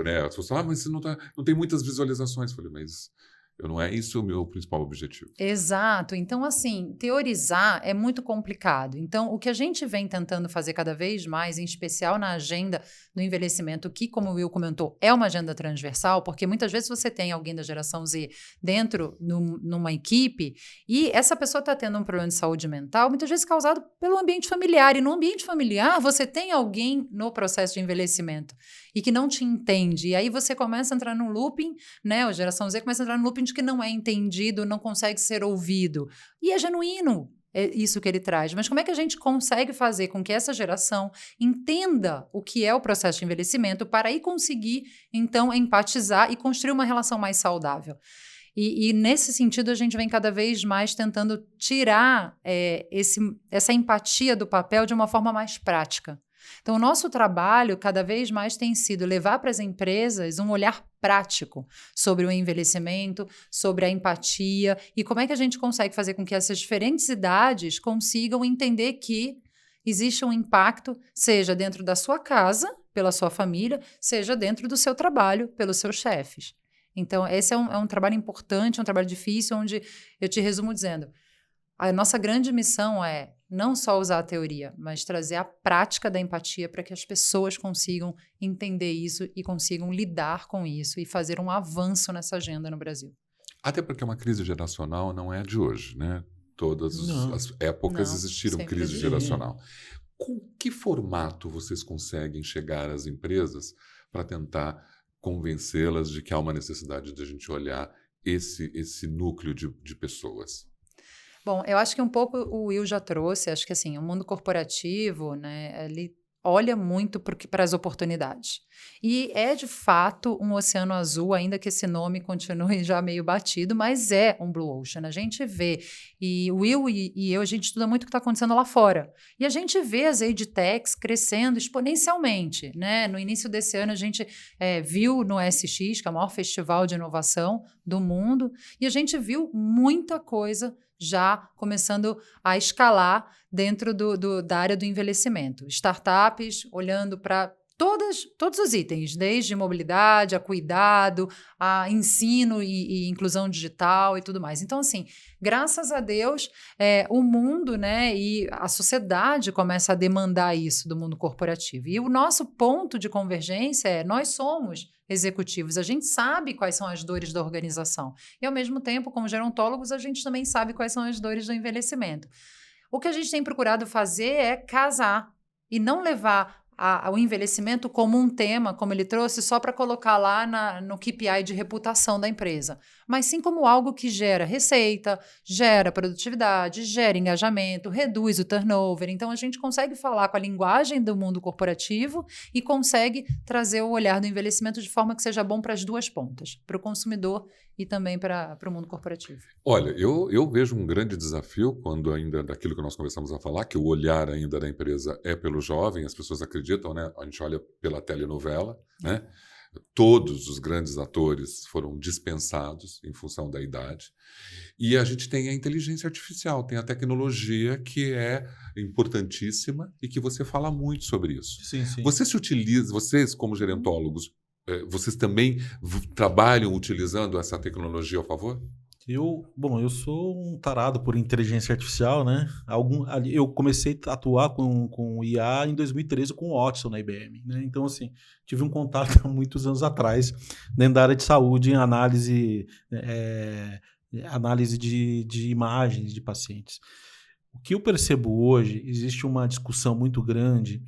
né, as pessoas falam, mas você não tem muitas visualizações. Eu falei, mas Não é isso o meu principal objetivo. Exato. Então, assim, teorizar é muito complicado. Então, o que a gente vem tentando fazer cada vez mais, em especial na agenda do envelhecimento, que, como o Will comentou, é uma agenda transversal, porque muitas vezes você tem alguém da geração Z dentro numa equipe e essa pessoa está tendo um problema de saúde mental, muitas vezes causado pelo ambiente familiar. E no ambiente familiar, você tem alguém no processo de envelhecimento e que não te entende. E aí você começa a entrar num looping, né? A geração Z começa a entrar num looping de que não é entendido, não consegue ser ouvido. E é genuíno isso que ele traz. Mas como é que a gente consegue fazer com que essa geração entenda o que é o processo de envelhecimento para aí conseguir, então, empatizar e construir uma relação mais saudável? E nesse sentido, a gente vem cada vez mais tentando tirar essa empatia do papel de uma forma mais prática. Então, o nosso trabalho cada vez mais tem sido levar para as empresas um olhar prático sobre o envelhecimento, sobre a empatia e como é que a gente consegue fazer com que essas diferentes idades consigam entender que existe um impacto, seja dentro da sua casa, pela sua família, seja dentro do seu trabalho, pelos seus chefes. Então, esse é um trabalho importante, um trabalho difícil, onde eu te resumo dizendo, a nossa grande missão é não só usar a teoria, mas trazer a prática da empatia para que as pessoas consigam entender isso e consigam lidar com isso e fazer um avanço nessa agenda no Brasil. Até porque uma crise geracional não é de hoje, né? Todas as épocas existiram crise geracional. Com que formato vocês conseguem chegar às empresas para tentar convencê-las de que há uma necessidade de a gente olhar esse núcleo de pessoas? Bom, eu acho que um pouco o Will já trouxe, acho que assim, o mundo corporativo, né, ele olha muito para as oportunidades. E é, de fato, um oceano azul, ainda que esse nome continue já meio batido, mas é um Blue Ocean. A gente vê, e o Will e eu, a gente estuda muito o que está acontecendo lá fora. E a gente vê as edtechs crescendo exponencialmente, né? No início desse ano, a gente viu no SX, que é o maior festival de inovação do mundo, e a gente viu muita coisa já começando a escalar dentro da área do envelhecimento. Startups olhando para todos os itens, desde mobilidade, a cuidado, a ensino e inclusão digital e tudo mais. Então, assim, graças a Deus, o mundo, né, e a sociedade começa a demandar isso do mundo corporativo. E o nosso ponto de convergência é nós somos executivos, a gente sabe quais são as dores da organização. E, ao mesmo tempo, como gerontólogos, a gente também sabe quais são as dores do envelhecimento. O que a gente tem procurado fazer é casar e não levar o envelhecimento como um tema, como ele trouxe, só para colocar lá no KPI de reputação da empresa, mas sim como algo que gera receita, gera produtividade, gera engajamento, reduz o turnover. Então, a gente consegue falar com a linguagem do mundo corporativo e consegue trazer o olhar do envelhecimento de forma que seja bom para as duas pontas, para o consumidor e também para o mundo corporativo. Olha, eu vejo um grande desafio quando ainda daquilo que nós começamos a falar, que o olhar ainda da empresa é pelo jovem, as pessoas acreditam, né? A gente olha pela telenovela, né? Todos os grandes atores foram dispensados em função da idade. E a gente tem a inteligência artificial, tem a tecnologia que é importantíssima e que você fala muito sobre isso. Sim, sim. Vocês como gerontólogos, vocês também trabalham utilizando essa tecnologia ao favor? Eu sou um tarado por inteligência artificial, né? Eu comecei a atuar com IA em 2013 com o Watson na IBM, né? Então, assim, tive um contato há muitos anos atrás dentro da área de saúde, em análise de imagens de pacientes. O que eu percebo hoje, existe uma discussão muito grande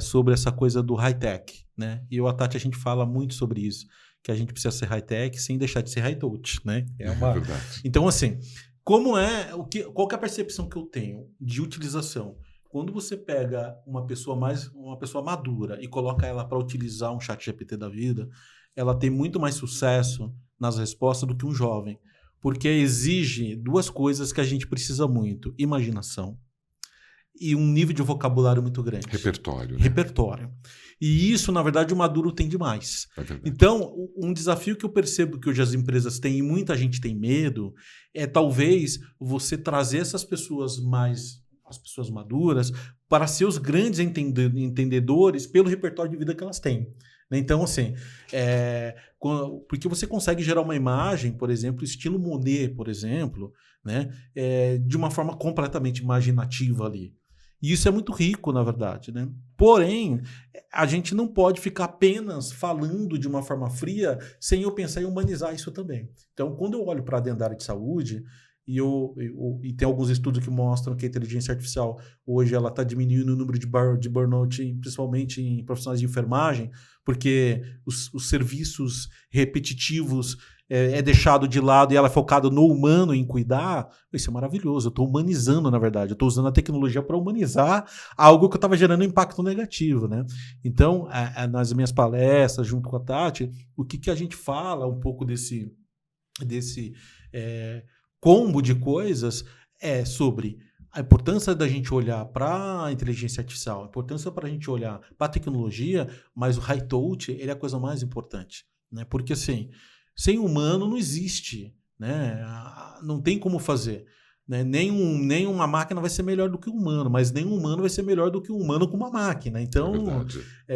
sobre essa coisa do high-tech, né? E eu e a Tati, a gente fala muito sobre isso, que a gente precisa ser high-tech sem deixar de ser high-touch, né? Verdade. Então, assim, qual que é a percepção que eu tenho de utilização? Quando você pega uma pessoa madura e coloca ela para utilizar um chat GPT da vida, ela tem muito mais sucesso nas respostas do que um jovem, porque exige duas coisas que a gente precisa muito: imaginação e um nível de vocabulário muito grande. Repertório. Né? Repertório. E isso, na verdade, o maduro tem demais. Então, um desafio que eu percebo que hoje as empresas têm e muita gente tem medo é talvez você trazer essas pessoas as pessoas maduras, para ser os grandes entendedores pelo repertório de vida que elas têm. Né? Então, assim, porque você consegue gerar uma imagem, por exemplo, estilo Monet, por exemplo, né? De uma forma completamente imaginativa ali. E isso é muito rico, na verdade, né? Porém, a gente não pode ficar apenas falando de uma forma fria sem eu pensar em humanizar isso também. Então, quando eu olho para dentro da área de saúde, e tem alguns estudos que mostram que a inteligência artificial hoje ela está diminuindo o número de burnout, principalmente em profissionais de enfermagem, porque os serviços repetitivos é deixado de lado e ela é focada no humano em cuidar. Isso é maravilhoso. Eu estou humanizando, na verdade. Eu estou usando a tecnologia para humanizar algo que eu estava gerando impacto negativo, né? Então, nas minhas palestras, junto com a Tati, o que a gente fala um pouco desse combo de coisas é sobre a importância da gente olhar para a inteligência artificial, a importância para a gente olhar para a tecnologia, mas o high touch ele é a coisa mais importante, né? Porque assim, sem humano não existe, né? Não tem como fazer, né? Nem uma máquina vai ser melhor do que um humano, mas nem um humano vai ser melhor do que um humano com uma máquina. Então,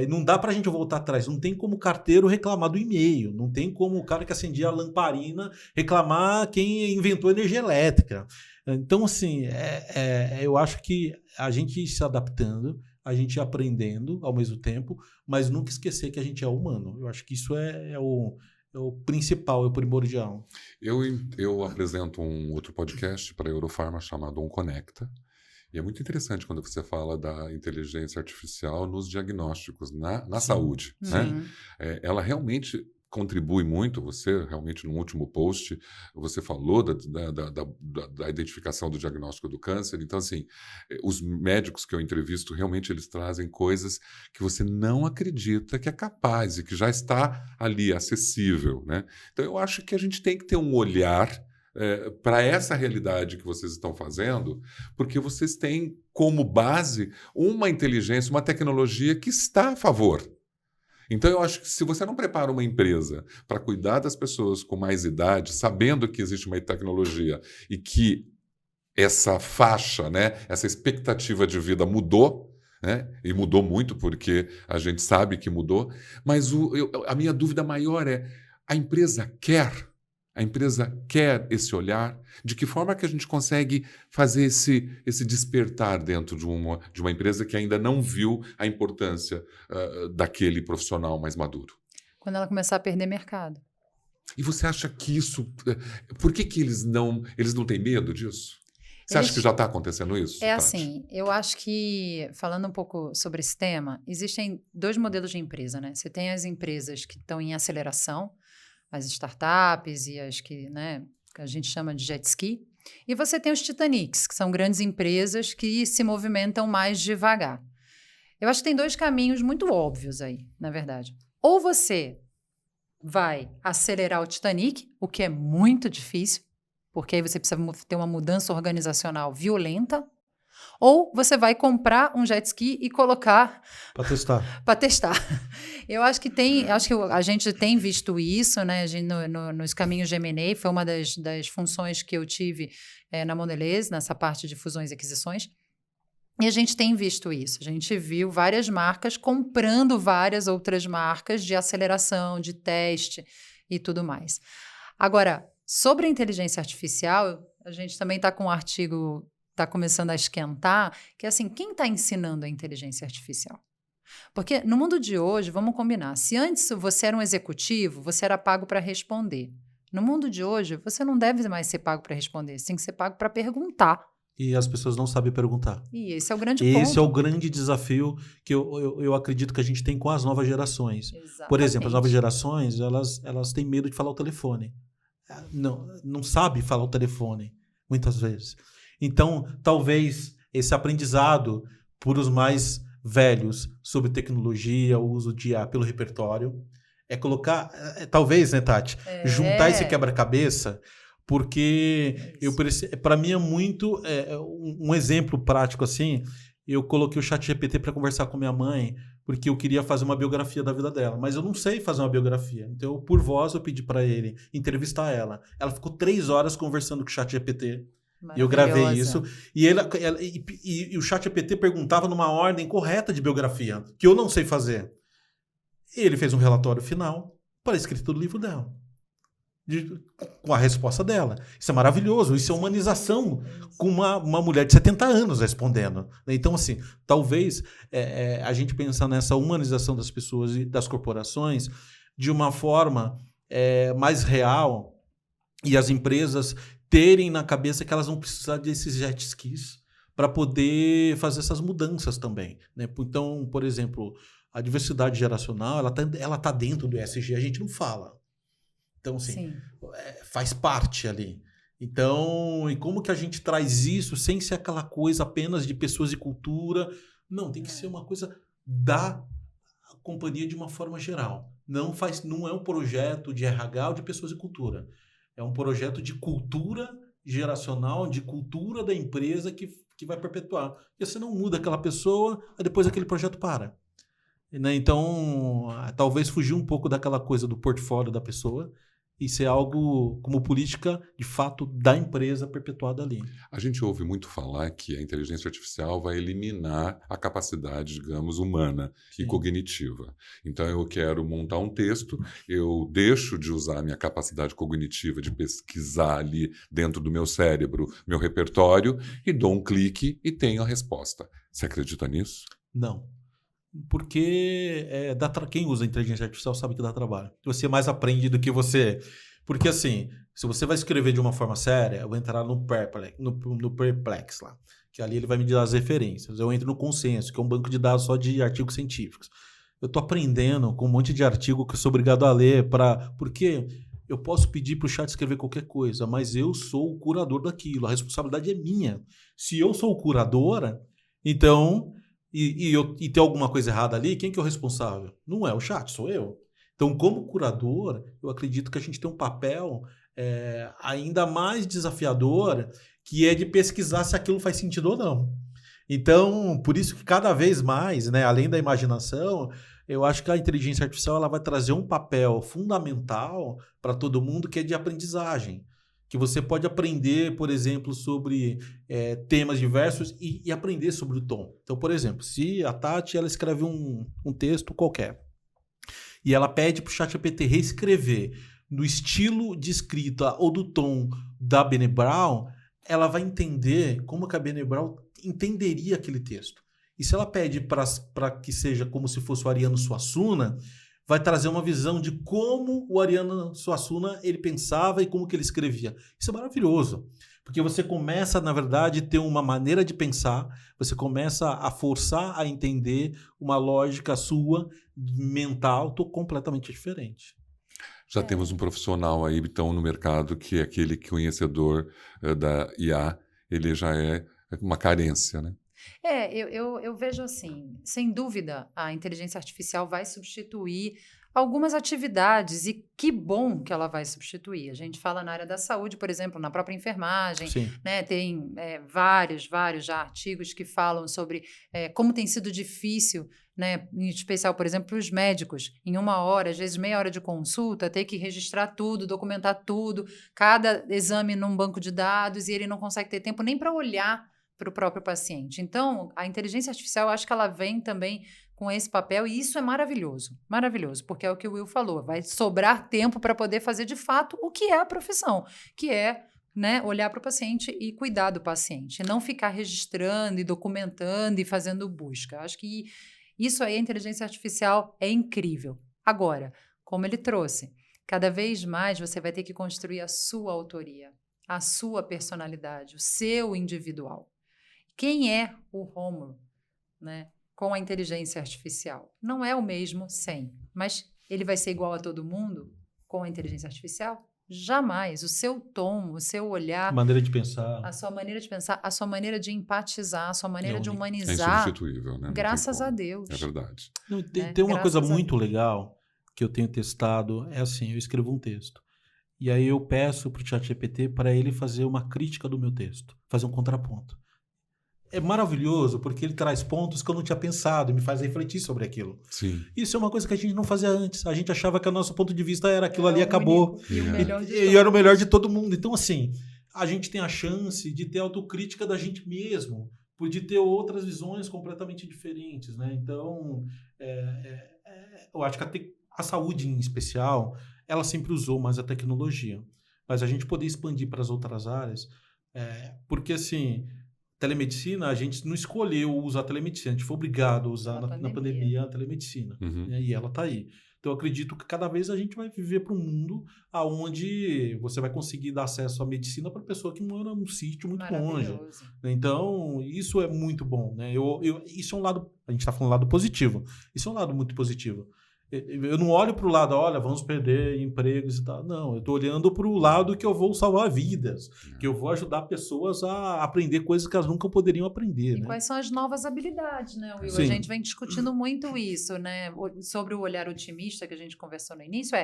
não dá para a gente voltar atrás. Não tem como o carteiro reclamar do e-mail. Não tem como o cara que acendia a lamparina reclamar quem inventou energia elétrica. Então, assim, eu acho que a gente se adaptando, a gente aprendendo ao mesmo tempo, mas nunca esquecer que a gente é humano. Eu acho que isso é o principal, é o primordial. Eu apresento um outro podcast para a Eurofarma chamado OnConecta. E é muito interessante quando você fala da inteligência artificial nos diagnósticos, na saúde. Né? Ela realmente contribui muito. Você, realmente, no último post, você falou da identificação do diagnóstico do câncer. Então, assim, os médicos que eu entrevisto, realmente, eles trazem coisas que você não acredita que é capaz e que já está ali, acessível. Né? Então, eu acho que a gente tem que ter um olhar para essa realidade que vocês estão fazendo, porque vocês têm como base uma inteligência, uma tecnologia que está a favor. Então, eu acho que se você não prepara uma empresa para cuidar das pessoas com mais idade, sabendo que existe uma tecnologia e que essa faixa, né, essa expectativa de vida mudou, né, e mudou muito porque a gente sabe que mudou, mas a minha dúvida maior é, a empresa quer esse olhar? De que forma que a gente consegue fazer esse despertar dentro de uma empresa que ainda não viu a importância daquele profissional mais maduro? Quando ela começar a perder mercado. E você acha que isso... Por que eles não têm medo disso? Você acha que já está acontecendo isso? É assim, eu acho que, falando um pouco sobre esse tema, existem dois modelos de empresa, né? Você tem as empresas que estão em aceleração, as startups e as que a gente chama de jet ski. E você tem os Titanics, que são grandes empresas que se movimentam mais devagar. Eu acho que tem dois caminhos muito óbvios aí, na verdade. Ou você vai acelerar o Titanic, o que é muito difícil, porque aí você precisa ter uma mudança organizacional violenta, ou você vai comprar um jet ski e colocar... Para testar. Eu acho que a gente tem visto isso, né? Nos caminhos de M&A, foi uma das funções que eu tive na Mondelez, nessa parte de fusões e aquisições. E a gente tem visto isso. A gente viu várias marcas comprando várias outras marcas de aceleração, de teste e tudo mais. Agora, sobre a inteligência artificial, a gente também está com um artigo... está começando a esquentar, que é assim, quem está ensinando a inteligência artificial? Porque no mundo de hoje, vamos combinar, se antes você era um executivo, você era pago para responder. No mundo de hoje, você não deve mais ser pago para responder, você tem que ser pago para perguntar. E as pessoas não sabem perguntar. E esse é o grande ponto. Esse é o grande desafio que eu acredito que a gente tem com as novas gerações. Exatamente. Por exemplo, as novas gerações, elas têm medo de falar o telefone. Não sabe falar o telefone, muitas vezes. Então, talvez esse aprendizado por os mais velhos sobre tecnologia, o uso de IA pelo repertório, colocar, talvez, né, Tati, juntar esse quebra-cabeça, porque para mim é muito um exemplo prático assim. Eu coloquei o ChatGPT para conversar com minha mãe, porque eu queria fazer uma biografia da vida dela, mas eu não sei fazer uma biografia. Então, por voz, eu pedi para ele entrevistar ela. Ela ficou 3 horas conversando com o ChatGPT. Eu gravei isso. E o ChatGPT perguntava numa ordem correta de biografia, que eu não sei fazer. Ele fez um relatório final para a escrita do livro dela. Com a resposta dela. Isso é maravilhoso. Isso é humanização com uma mulher de 70 anos respondendo. Então, assim, talvez a gente pensar nessa humanização das pessoas e das corporações de uma forma mais real e as empresas terem na cabeça que elas vão precisar desses jet skis para poder fazer essas mudanças também, né? Então, por exemplo, a diversidade geracional, ela tá dentro do ESG, a gente não fala. Então, assim, faz parte ali. Então, e como que a gente traz isso sem ser aquela coisa apenas de pessoas de cultura? Não, tem que ser uma coisa da companhia de uma forma geral. Não é um projeto de RH ou de pessoas de cultura. É um projeto de cultura geracional, de cultura da empresa que vai perpetuar. Porque você não muda aquela pessoa, aí depois aquele projeto para. Né? Então, talvez fugir um pouco daquela coisa do portfólio da pessoa e ser algo como política, de fato, da empresa perpetuada ali. A gente ouve muito falar que a inteligência artificial vai eliminar a capacidade, digamos, humana e cognitiva. Então, eu quero montar um texto, eu deixo de usar a minha capacidade cognitiva de pesquisar ali dentro do meu cérebro, meu repertório, e dou um clique e tenho a resposta. Você acredita nisso? Não. Porque quem usa inteligência artificial sabe que dá trabalho. Você mais aprende do que você... Porque assim, se você vai escrever de uma forma séria, eu vou entrar no Perplex lá, que ali ele vai me dar as referências. Eu entro no Consenso, que é um banco de dados só de artigos científicos. Eu estou aprendendo com um monte de artigo que eu sou obrigado a ler porque eu posso pedir para o chat escrever qualquer coisa, mas eu sou o curador daquilo. A responsabilidade é minha. Se eu sou o curador, então... E tem alguma coisa errada ali, quem que é o responsável? Não é o chat, sou eu. Então, como curador, eu acredito que a gente tem um papel ainda mais desafiador, que é de pesquisar se aquilo faz sentido ou não. Então, por isso que cada vez mais, né, além da imaginação, eu acho que a inteligência artificial ela vai trazer um papel fundamental para todo mundo, que é de aprendizagem. Que você pode aprender, por exemplo, sobre temas diversos e aprender sobre o tom. Então, por exemplo, se a Tati ela escreve um texto qualquer e ela pede para o ChatGPT reescrever no estilo de escrita ou do tom da Brené Brown, ela vai entender como que a Brené Brown entenderia aquele texto. E se ela pede para que seja como se fosse o Ariano Suassuna, vai trazer uma visão de como o Ariano Suassuna ele pensava e como que ele escrevia. Isso é maravilhoso, porque você começa, na verdade, a ter uma maneira de pensar, você começa a forçar a entender uma lógica sua, mental, completamente diferente. Já temos um profissional aí, então, no mercado, que é aquele conhecedor da IA, ele já é uma carência, né? Eu vejo assim, sem dúvida, a inteligência artificial vai substituir algumas atividades e que bom que ela vai substituir. A gente fala na área da saúde, por exemplo, na própria enfermagem, né? Tem vários já artigos que falam sobre como tem sido difícil, né? Em especial, por exemplo, para os médicos, em 1 hora, às vezes meia hora de consulta, ter que registrar tudo, documentar tudo, cada exame num banco de dados, e ele não consegue ter tempo nem para olhar para o próprio paciente. Então, a inteligência artificial, eu acho que ela vem também com esse papel, e isso é maravilhoso, porque é o que o Will falou, vai sobrar tempo para poder fazer de fato o que é a profissão, que é, né, olhar para o paciente e cuidar do paciente, não ficar registrando e documentando e fazendo busca. Acho que isso aí, a inteligência artificial é incrível. Agora, como ele trouxe, cada vez mais você vai ter que construir a sua autoria, a sua personalidade, o seu individual. Quem é o Rômulo, né, com a inteligência artificial? Não é o mesmo sem, mas ele vai ser igual a todo mundo com a inteligência artificial? Jamais. O seu tom, o seu olhar... Maneira de pensar. A sua maneira de pensar, a sua maneira de empatizar, a sua maneira de É humanizar. insubstituível, né? Graças a Deus. É verdade. Não, tem uma coisa muito legal que eu tenho testado, é assim, eu escrevo um texto. E aí eu peço para o ChatGPT para ele fazer uma crítica do meu texto, fazer um contraponto. É maravilhoso porque ele traz pontos que eu não tinha pensado e me faz refletir sobre aquilo. Sim. Isso é uma coisa que a gente não fazia antes. A gente achava que o nosso ponto de vista era aquilo ali, acabou. E era o melhor de todo mundo. Então, assim, a gente tem a chance de ter autocrítica da gente mesmo, de ter outras visões completamente diferentes, né? Então, eu acho que a saúde em especial, ela sempre usou mais a tecnologia. Mas a gente poder expandir para as outras áreas, porque assim, telemedicina, a gente não escolheu usar a telemedicina, a gente foi obrigado a usar na pandemia a telemedicina, né? E ela está aí. Então, eu acredito que cada vez a gente vai viver para um mundo onde você vai conseguir dar acesso à medicina para pessoa que mora num sítio muito longe. Então, isso é muito bom, né? Isso é um lado, a gente está falando do lado positivo, isso é um lado muito positivo. Eu não olho para o lado, olha, vamos perder empregos e tal. Não, eu estou olhando para o lado que eu vou salvar vidas, que eu vou ajudar pessoas a aprender coisas que elas nunca poderiam aprender. E né? quais são as novas habilidades, né, Will? Sim. A gente vem discutindo muito isso, né? Sobre o olhar otimista que a gente conversou no início,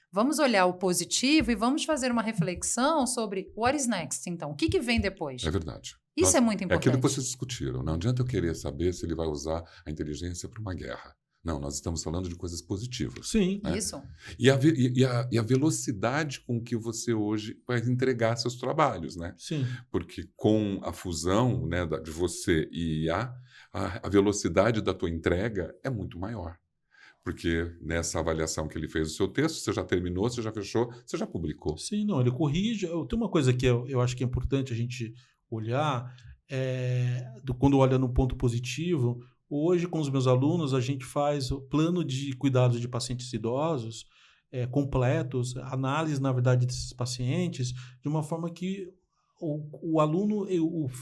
vamos olhar o positivo e vamos fazer uma reflexão sobre what is next, então. O que vem depois? É verdade. Isso é muito importante. É aquilo que vocês discutiram. Não adianta eu querer saber se ele vai usar a inteligência para uma guerra. Não, nós estamos falando de coisas positivas. Sim. Né? Isso. E a velocidade com que você hoje vai entregar seus trabalhos, né? Sim. Porque com a fusão, né, de você e IA, a velocidade da tua entrega é muito maior. Porque nessa avaliação que ele fez do seu texto, você já terminou, você já fechou, você já publicou. Sim, não, ele corrige. Tem uma coisa que eu acho que é importante a gente olhar, quando olha no ponto positivo. Hoje, com os meus alunos, a gente faz o plano de cuidados de pacientes idosos completos, análise, na verdade, desses pacientes, de uma forma que o aluno,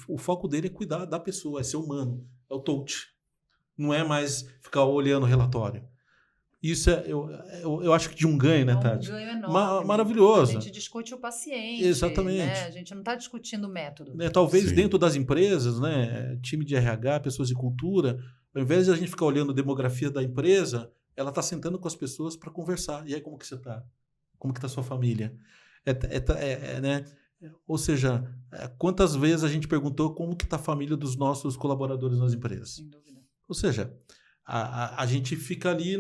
o foco dele é cuidar da pessoa, é ser humano, é o touch. Não é mais ficar olhando o relatório. Isso eu acho que de um ganho, né, Tati? É um ganho enorme. Maravilhoso. A gente discute o paciente. Exatamente. Né? A gente não está discutindo o método. Talvez Sim. dentro das empresas, né, time de RH, pessoas de cultura, ao invés de a gente ficar olhando a demografia da empresa, ela está sentando com as pessoas para conversar. E aí, como que você está? Como que está a sua família? Né? Ou seja, quantas vezes a gente perguntou como que está a família dos nossos colaboradores nas empresas? Sem dúvida. Ou seja, a gente fica ali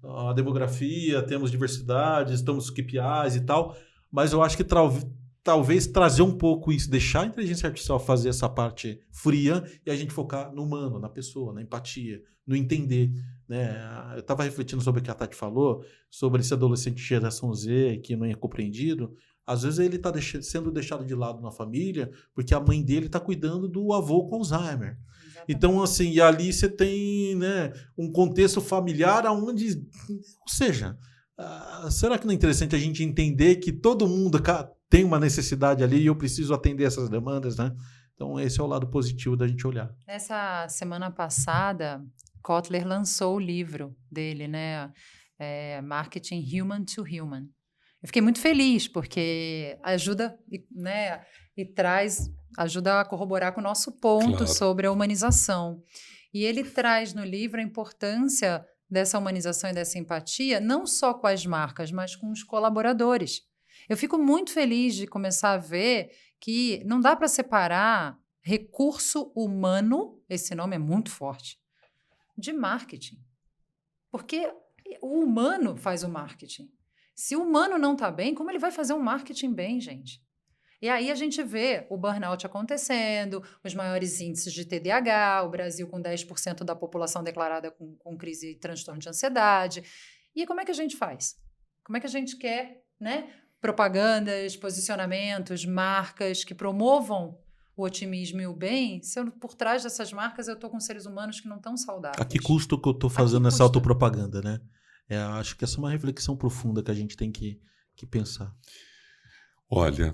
a demografia, temos diversidade, estamos KPIs e tal, mas eu acho que talvez trazer um pouco isso, deixar a inteligência artificial fazer essa parte fria e a gente focar no humano, na pessoa, na empatia, no entender. Né? Eu estava refletindo sobre o que a Tati falou, sobre esse adolescente de geração Z que não é compreendido. Às vezes ele está sendo deixado de lado na família porque a mãe dele está cuidando do avô com Alzheimer. Exatamente. Então, assim, e ali você tem, né, um contexto familiar onde... Ou seja, será que não é interessante a gente entender que todo mundo tem uma necessidade ali e eu preciso atender essas demandas, né? Então, esse é o lado positivo da gente olhar. Essa semana passada, Kotler lançou o livro dele, né? Marketing Human to Human. Eu fiquei muito feliz, porque ajuda, né, ajuda a corroborar com o nosso ponto Claro. sobre a humanização. E ele traz no livro a importância dessa humanização e dessa empatia, não só com as marcas, mas com os colaboradores. Eu fico muito feliz de começar a ver que não dá para separar recurso humano, esse nome é muito forte, de marketing. Porque o humano faz o marketing. Se o humano não está bem, como ele vai fazer um marketing bem, gente? E aí a gente vê o burnout acontecendo, os maiores índices de TDAH, o Brasil com 10% da população declarada com crise e transtorno de ansiedade. E como é que a gente faz? Como é que a gente quer, né, propagandas, posicionamentos, marcas que promovam o otimismo e o bem, se por trás dessas marcas eu estou com seres humanos que não estão saudáveis? A que custo que eu estou fazendo essa autopropaganda, né? Acho que essa é uma reflexão profunda que a gente tem que pensar. Olha,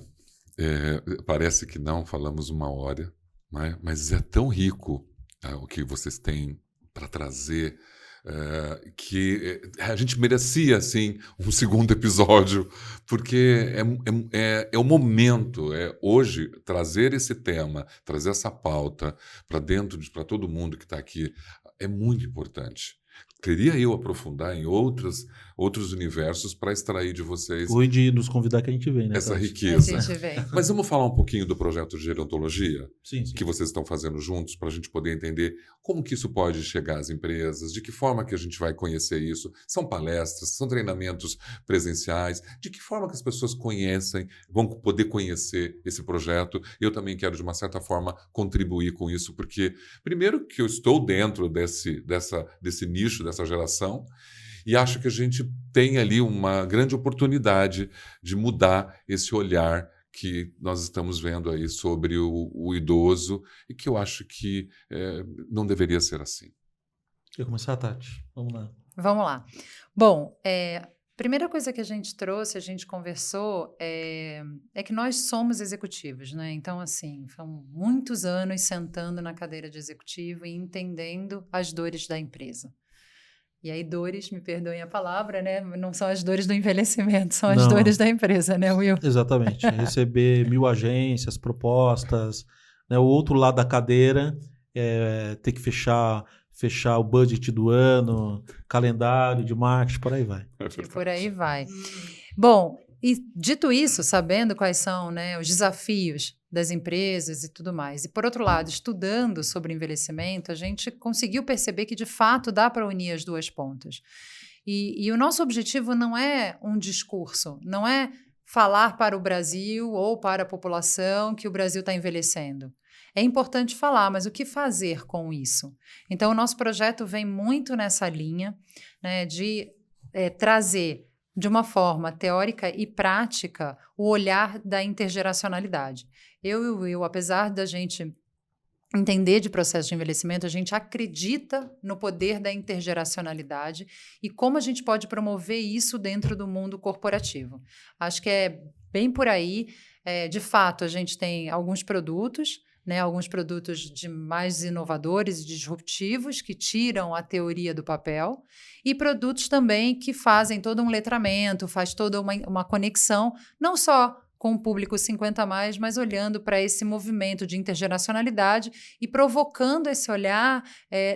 parece que não, falamos uma hora, né? Mas é tão rico o que vocês têm para trazer que a gente merecia, assim, um segundo episódio, porque é o momento, hoje, trazer esse tema, trazer essa pauta para todo mundo que está aqui, é muito importante. Queria eu aprofundar em outros outros universos para extrair de vocês Dos convidados que a gente vê, né? essa A riqueza. gente vem. Mas vamos falar um pouquinho do projeto de gerontologia Sim. que vocês estão fazendo juntos para a gente poder entender como que isso pode chegar às empresas, de que forma que a gente vai conhecer isso. São palestras, são treinamentos presenciais, de que forma que as pessoas vão poder conhecer esse projeto. Eu também quero, de uma certa forma, contribuir com isso, porque, primeiro, que eu estou dentro desse nicho, dessa geração, e acho que a gente tem ali uma grande oportunidade de mudar esse olhar que nós estamos vendo aí sobre o idoso e que eu acho que não deveria ser assim. Quer começar, Tati? Vamos lá. Vamos lá. Bom, primeira coisa que a gente trouxe, a gente conversou, é que nós somos executivos, né? Então, assim, foram muitos anos sentando na cadeira de executivo e entendendo as dores da empresa. E aí, dores, me perdoem a palavra, né? Não são as dores do envelhecimento, são as dores da empresa, né, Will? Exatamente. Receber 1000 agências, propostas, né? O outro lado da cadeira ter que fechar o budget do ano, calendário de marketing, por aí vai. E por aí vai. Bom, e dito isso, sabendo quais são, né, os desafios das empresas e tudo mais, e por outro lado, estudando sobre envelhecimento, a gente conseguiu perceber que de fato dá para unir as duas pontas. E o nosso objetivo não é um discurso, não é falar para o Brasil ou para a população que o Brasil está envelhecendo. É importante falar, mas o que fazer com isso? Então, o nosso projeto vem muito nessa linha, né, de trazer de uma forma teórica e prática o olhar da intergeracionalidade. Eu e o Will, apesar da gente entender de processo de envelhecimento, a gente acredita no poder da intergeracionalidade e como a gente pode promover isso dentro do mundo corporativo. Acho que é bem por aí. De fato, a gente tem alguns produtos, né, alguns produtos de mais inovadores e disruptivos que tiram a teoria do papel e produtos também que fazem todo um letramento, faz toda uma conexão, não só com o público 50 a mais, mas olhando para esse movimento de intergeracionalidade e provocando esse olhar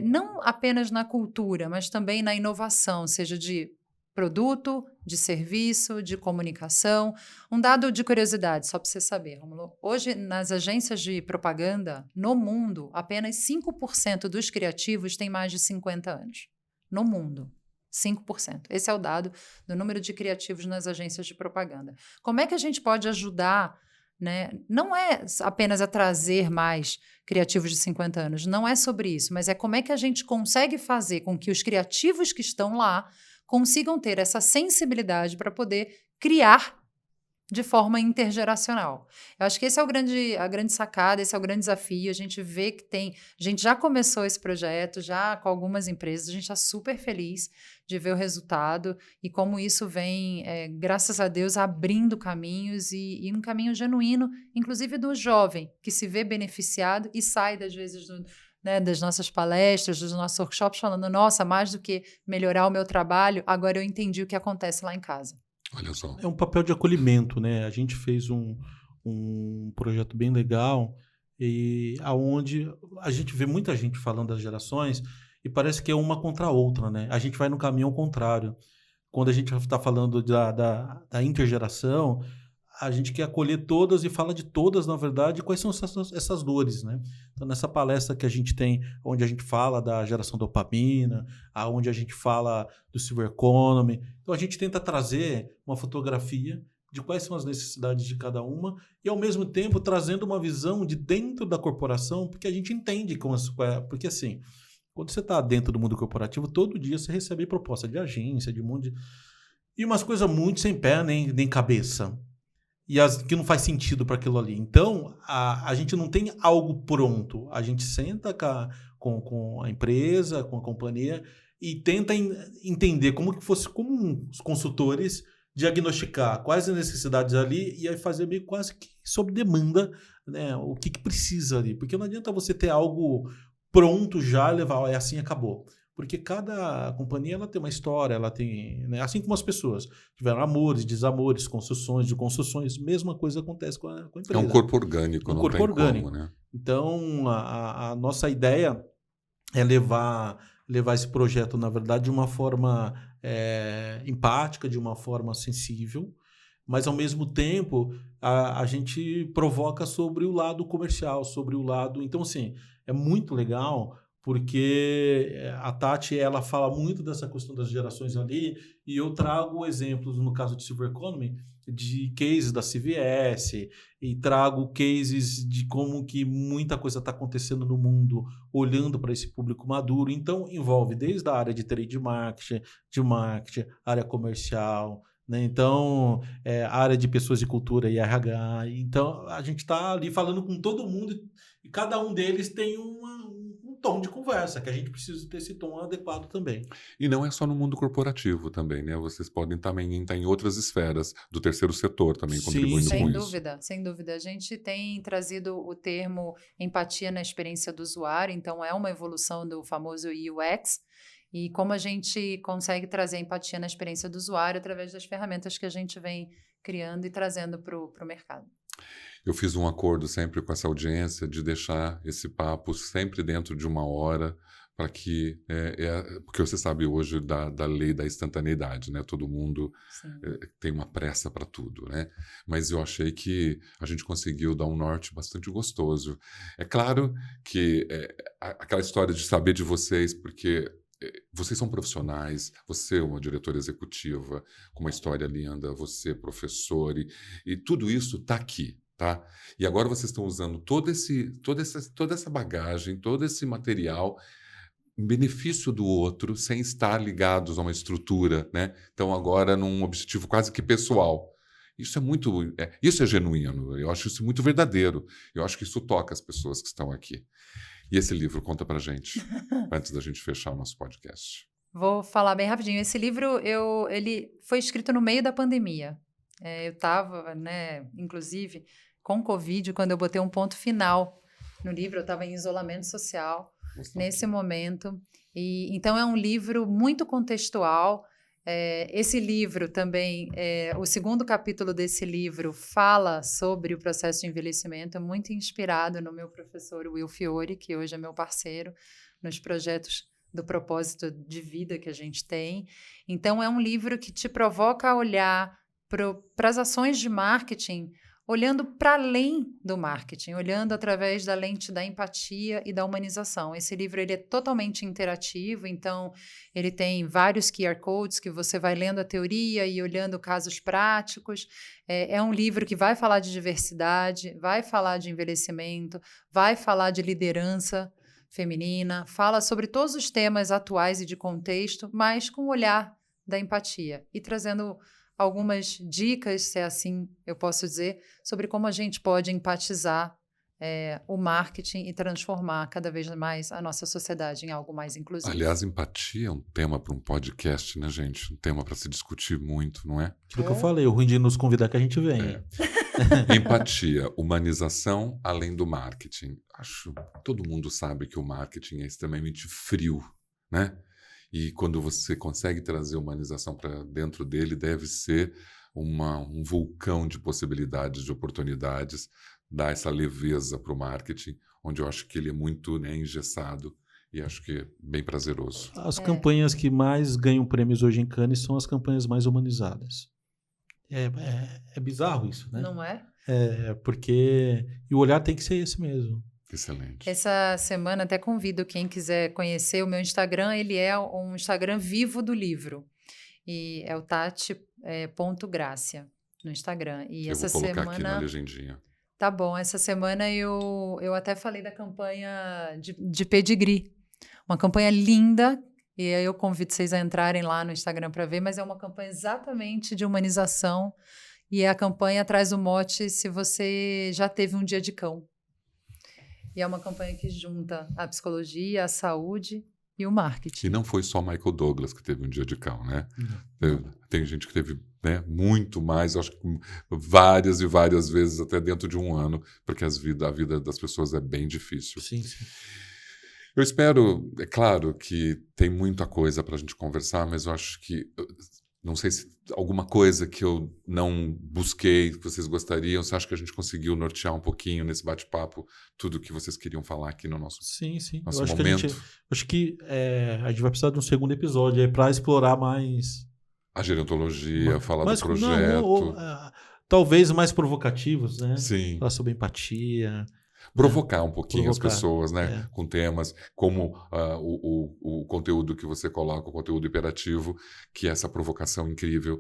não apenas na cultura, mas também na inovação, seja de produto, de serviço, de comunicação. Um dado de curiosidade, só para você saber, Romulo. Hoje, nas agências de propaganda, no mundo, apenas 5% dos criativos têm mais de 50 anos. No mundo. 5%. Esse é o dado do número de criativos nas agências de propaganda. Como é que a gente pode ajudar, né? Não é apenas a trazer mais criativos de 50 anos, não é sobre isso, mas é como é que a gente consegue fazer com que os criativos que estão lá consigam ter essa sensibilidade para poder criar de forma intergeracional. Eu acho que esse é a grande sacada, esse é o grande desafio. A gente vê que a gente já começou esse projeto, já com algumas empresas, a gente está super feliz de ver o resultado e como isso vem, graças a Deus, abrindo caminhos e um caminho genuíno, inclusive do jovem, que se vê beneficiado e sai, às vezes, das nossas palestras, dos nossos workshops, falando, nossa, mais do que melhorar o meu trabalho, agora eu entendi o que acontece lá em casa. Olha só. É um papel de acolhimento, né? A gente fez um projeto bem legal e aonde a gente vê muita gente falando das gerações e parece que é uma contra a outra, né? A gente vai no caminho ao contrário. Quando a gente está falando da intergeração, a gente quer acolher todas e fala de todas, na verdade, quais são essas dores, né? Então, nessa palestra que a gente tem, onde a gente fala da geração dopamina, onde a gente fala do silver economy, então a gente tenta trazer uma fotografia de quais são as necessidades de cada uma e, ao mesmo tempo, trazendo uma visão de dentro da corporação, porque a gente entende porque, assim, quando você está dentro do mundo corporativo, todo dia você recebe proposta de agência, de um monte de... E umas coisas muito sem pé nem cabeça. E que não faz sentido para aquilo ali. Então, a gente não tem algo pronto. A gente senta com a empresa, com a companhia e tenta entender como os consultores diagnosticar quais as necessidades ali e aí fazer meio quase que sob demanda, né, o que precisa ali. Porque não adianta você ter algo pronto já e levar, assim acabou. Porque cada companhia ela tem uma história, ela tem, né? Assim como as pessoas tiveram amores, desamores, construções, mesma coisa acontece com a empresa. É um corpo orgânico, como, né? Então, a nossa ideia é levar levar esse projeto, na verdade, de uma forma empática, de uma forma sensível, mas, ao mesmo tempo, a gente provoca sobre o lado comercial, sobre o lado... Então, assim, é muito legal, porque a Tati, ela fala muito dessa questão das gerações ali, e eu trago exemplos, no caso de Silver Economy, de cases da CVS, e trago cases de como que muita coisa está acontecendo no mundo, olhando para esse público maduro. Então, envolve desde a área de trade marketing, área comercial, né? Então, a área de pessoas de cultura e RH. Então, a gente está ali falando com todo mundo, e cada um deles tem um tom de conversa, que a gente precisa ter esse tom adequado também. E não é só no mundo corporativo também, né? Vocês podem também estar em outras esferas do terceiro setor também, contribuindo com isso. Sem dúvida. A gente tem trazido o termo empatia na experiência do usuário, então é uma evolução do famoso UX, e como a gente consegue trazer empatia na experiência do usuário através das ferramentas que a gente vem criando e trazendo para o mercado. Eu fiz um acordo sempre com essa audiência de deixar esse papo sempre dentro de 1 hora, para que... porque você sabe hoje da lei da instantaneidade, né? Todo mundo tem uma pressa para tudo, né? Mas eu achei que a gente conseguiu dar um norte bastante gostoso. É claro que aquela história de saber de vocês, porque... vocês são profissionais, você é uma diretora executiva com uma história linda, você é professor, e tudo isso está aqui, tá? E agora vocês estão usando toda essa bagagem, todo esse material em benefício do outro, sem estar ligados a uma estrutura, né? Então agora num objetivo quase que pessoal. Isso é muito... isso é genuíno, eu acho isso muito verdadeiro, eu acho que isso toca as pessoas que estão aqui. E esse livro, conta pra gente, antes da gente fechar o nosso podcast. Vou falar bem rapidinho. Esse livro, ele foi escrito no meio da pandemia. Eu estava, né, inclusive, com Covid, quando eu botei um ponto final no livro. Eu estava em isolamento social nesse momento. Então, é um livro muito contextual. Esse livro também, o segundo capítulo desse livro fala sobre o processo de envelhecimento, é muito inspirado no meu professor Will Fiore, que hoje é meu parceiro nos projetos do propósito de vida que a gente tem. Então, é um livro que te provoca a olhar para as ações de marketing, olhando para além do marketing, olhando através da lente da empatia e da humanização. Esse livro ele é totalmente interativo, então ele tem vários QR Codes que você vai lendo a teoria e olhando casos práticos. É um livro que vai falar de diversidade, vai falar de envelhecimento, vai falar de liderança feminina, fala sobre todos os temas atuais e de contexto, mas com o olhar da empatia e trazendo algumas dicas, se é assim eu posso dizer, sobre como a gente pode empatizar o marketing e transformar cada vez mais a nossa sociedade em algo mais inclusivo. Aliás, empatia é um tema para um podcast, né, gente? Um tema para se discutir muito, não é? Aquilo que eu falei, o ruim de nos convidar que a gente vem. Empatia, humanização além do marketing. Todo mundo sabe que o marketing é extremamente frio, né? E quando você consegue trazer humanização para dentro dele, deve ser um vulcão de possibilidades, de oportunidades, dar essa leveza para o marketing, onde eu acho que ele é muito, né, engessado e acho que é bem prazeroso. As campanhas que mais ganham prêmios hoje em Cannes são as campanhas mais humanizadas. É bizarro isso, né? Não é? Porque... E o olhar tem que ser esse mesmo. Excelente. Essa semana até convido quem quiser conhecer o meu Instagram, ele é um Instagram vivo do livro. E é o Tati.Gracia no Instagram. E eu vou colocar aqui na legendinha. Tá bom, essa semana eu até falei da campanha de pedigree. Uma campanha linda, e aí eu convido vocês a entrarem lá no Instagram para ver, mas é uma campanha exatamente de humanização, e a campanha traz o mote se você já teve um dia de cão. E é uma campanha que junta a psicologia, a saúde e o marketing. E não foi só Michael Douglas que teve um dia de cão, né? Não. Tem gente que teve, né, muito mais, acho que várias e várias vezes, até dentro de um ano, porque a vida das pessoas é bem difícil. Sim, sim. Eu espero, é claro que tem muita coisa para a gente conversar, mas eu acho que Não sei se alguma coisa que eu não busquei, que vocês gostariam. Você acha que a gente conseguiu nortear um pouquinho nesse bate-papo tudo que vocês queriam falar aqui no nosso, Sim. nosso Eu acho momento? que a gente vai precisar de um segundo episódio aí para explorar mais. A gerontologia, falar Mas, do projeto. Talvez mais provocativos, né? Sim. Falar sobre empatia. Provocar um pouquinho as Provocar, pessoas, né? é. Com temas como o conteúdo que você coloca, o conteúdo imperativo, que é essa provocação incrível,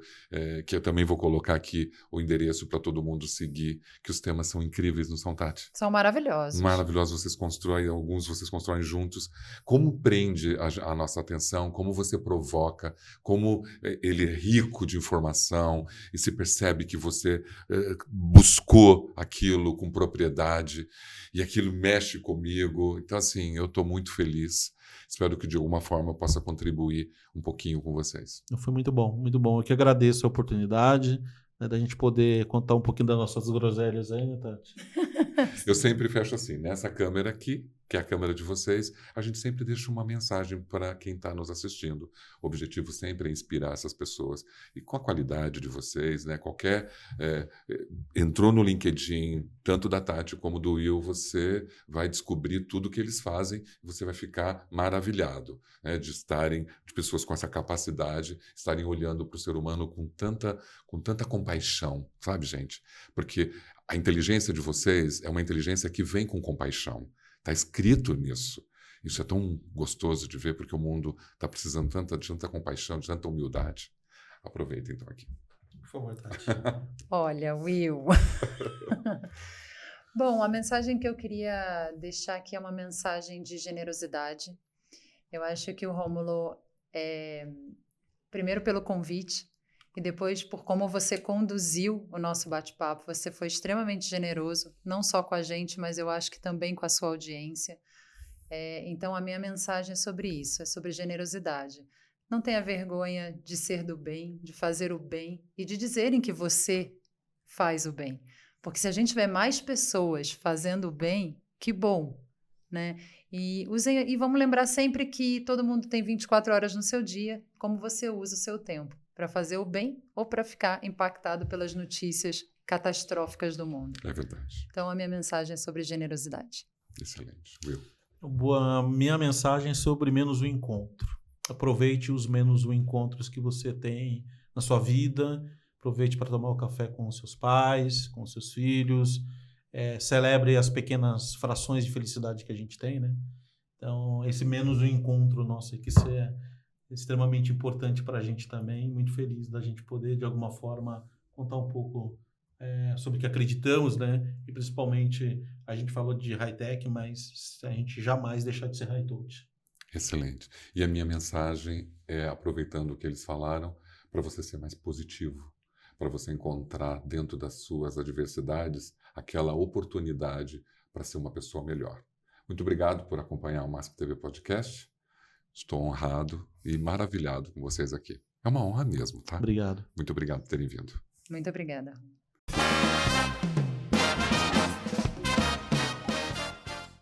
que eu também vou colocar aqui o endereço para todo mundo seguir, que os temas são incríveis, não são, Tati? São maravilhosos. Maravilhosos, vocês constroem, alguns vocês constroem juntos. Como prende a nossa atenção, como você provoca, como ele é rico de informação e se percebe que você buscou aquilo com propriedade e aquilo mexe comigo. Então, assim, eu estou muito feliz. Espero que de alguma forma eu possa contribuir um pouquinho com vocês. Foi muito bom, muito bom. Eu que agradeço a oportunidade, né, da gente poder contar um pouquinho das nossas groselhas aí, né, Tati? Eu sempre fecho assim, nessa câmera aqui, que é a câmera de vocês, a gente sempre deixa uma mensagem para quem está nos assistindo. O objetivo sempre é inspirar essas pessoas. E com a qualidade de vocês, né, entrou no LinkedIn, tanto da Tati como do Will, você vai descobrir tudo que eles fazem e você vai ficar maravilhado, né, de pessoas com essa capacidade, estarem olhando para o ser humano com tanta compaixão, sabe, gente? Porque a inteligência de vocês é uma inteligência que vem com compaixão. Está escrito nisso. Isso é tão gostoso de ver, porque o mundo está precisando de tanta compaixão, de tanta humildade. Aproveita, então, aqui. Por favor, Tati. Olha, Will. Bom, a mensagem que eu queria deixar aqui é uma mensagem de generosidade. Eu acho que o Rômulo, primeiro pelo convite, e depois por como você conduziu o nosso bate-papo, você foi extremamente generoso, não só com a gente, mas eu acho que também com a sua audiência. Então, a minha mensagem é sobre isso, é sobre generosidade. Não tenha vergonha de ser do bem, de fazer o bem e de dizerem que você faz o bem. Porque se a gente tiver mais pessoas fazendo o bem, que bom, né? E vamos lembrar sempre que todo mundo tem 24 horas no seu dia, como você usa o seu tempo. Para fazer o bem ou para ficar impactado pelas notícias catastróficas do mundo. É verdade. Então, a minha mensagem é sobre generosidade. Excelente. Will. A minha mensagem é sobre menos o encontro. Aproveite os menos o encontros que você tem na sua vida. Aproveite para tomar o café com os seus pais, com os seus filhos. Celebre as pequenas frações de felicidade que a gente tem, né? Então, esse menos o encontro nosso aqui, isso é extremamente importante para a gente também. Muito feliz da gente poder, de alguma forma, contar um pouco sobre o que acreditamos, né? E principalmente, a gente falou de high-tech, mas a gente jamais deixar de ser high-touch. Excelente. E a minha mensagem é, aproveitando o que eles falaram, para você ser mais positivo, para você encontrar dentro das suas adversidades aquela oportunidade para ser uma pessoa melhor. Muito obrigado por acompanhar o Mask TV Podcast. Estou honrado e maravilhado com vocês aqui. É uma honra mesmo, tá? Obrigado. Muito obrigado por terem vindo. Muito obrigada.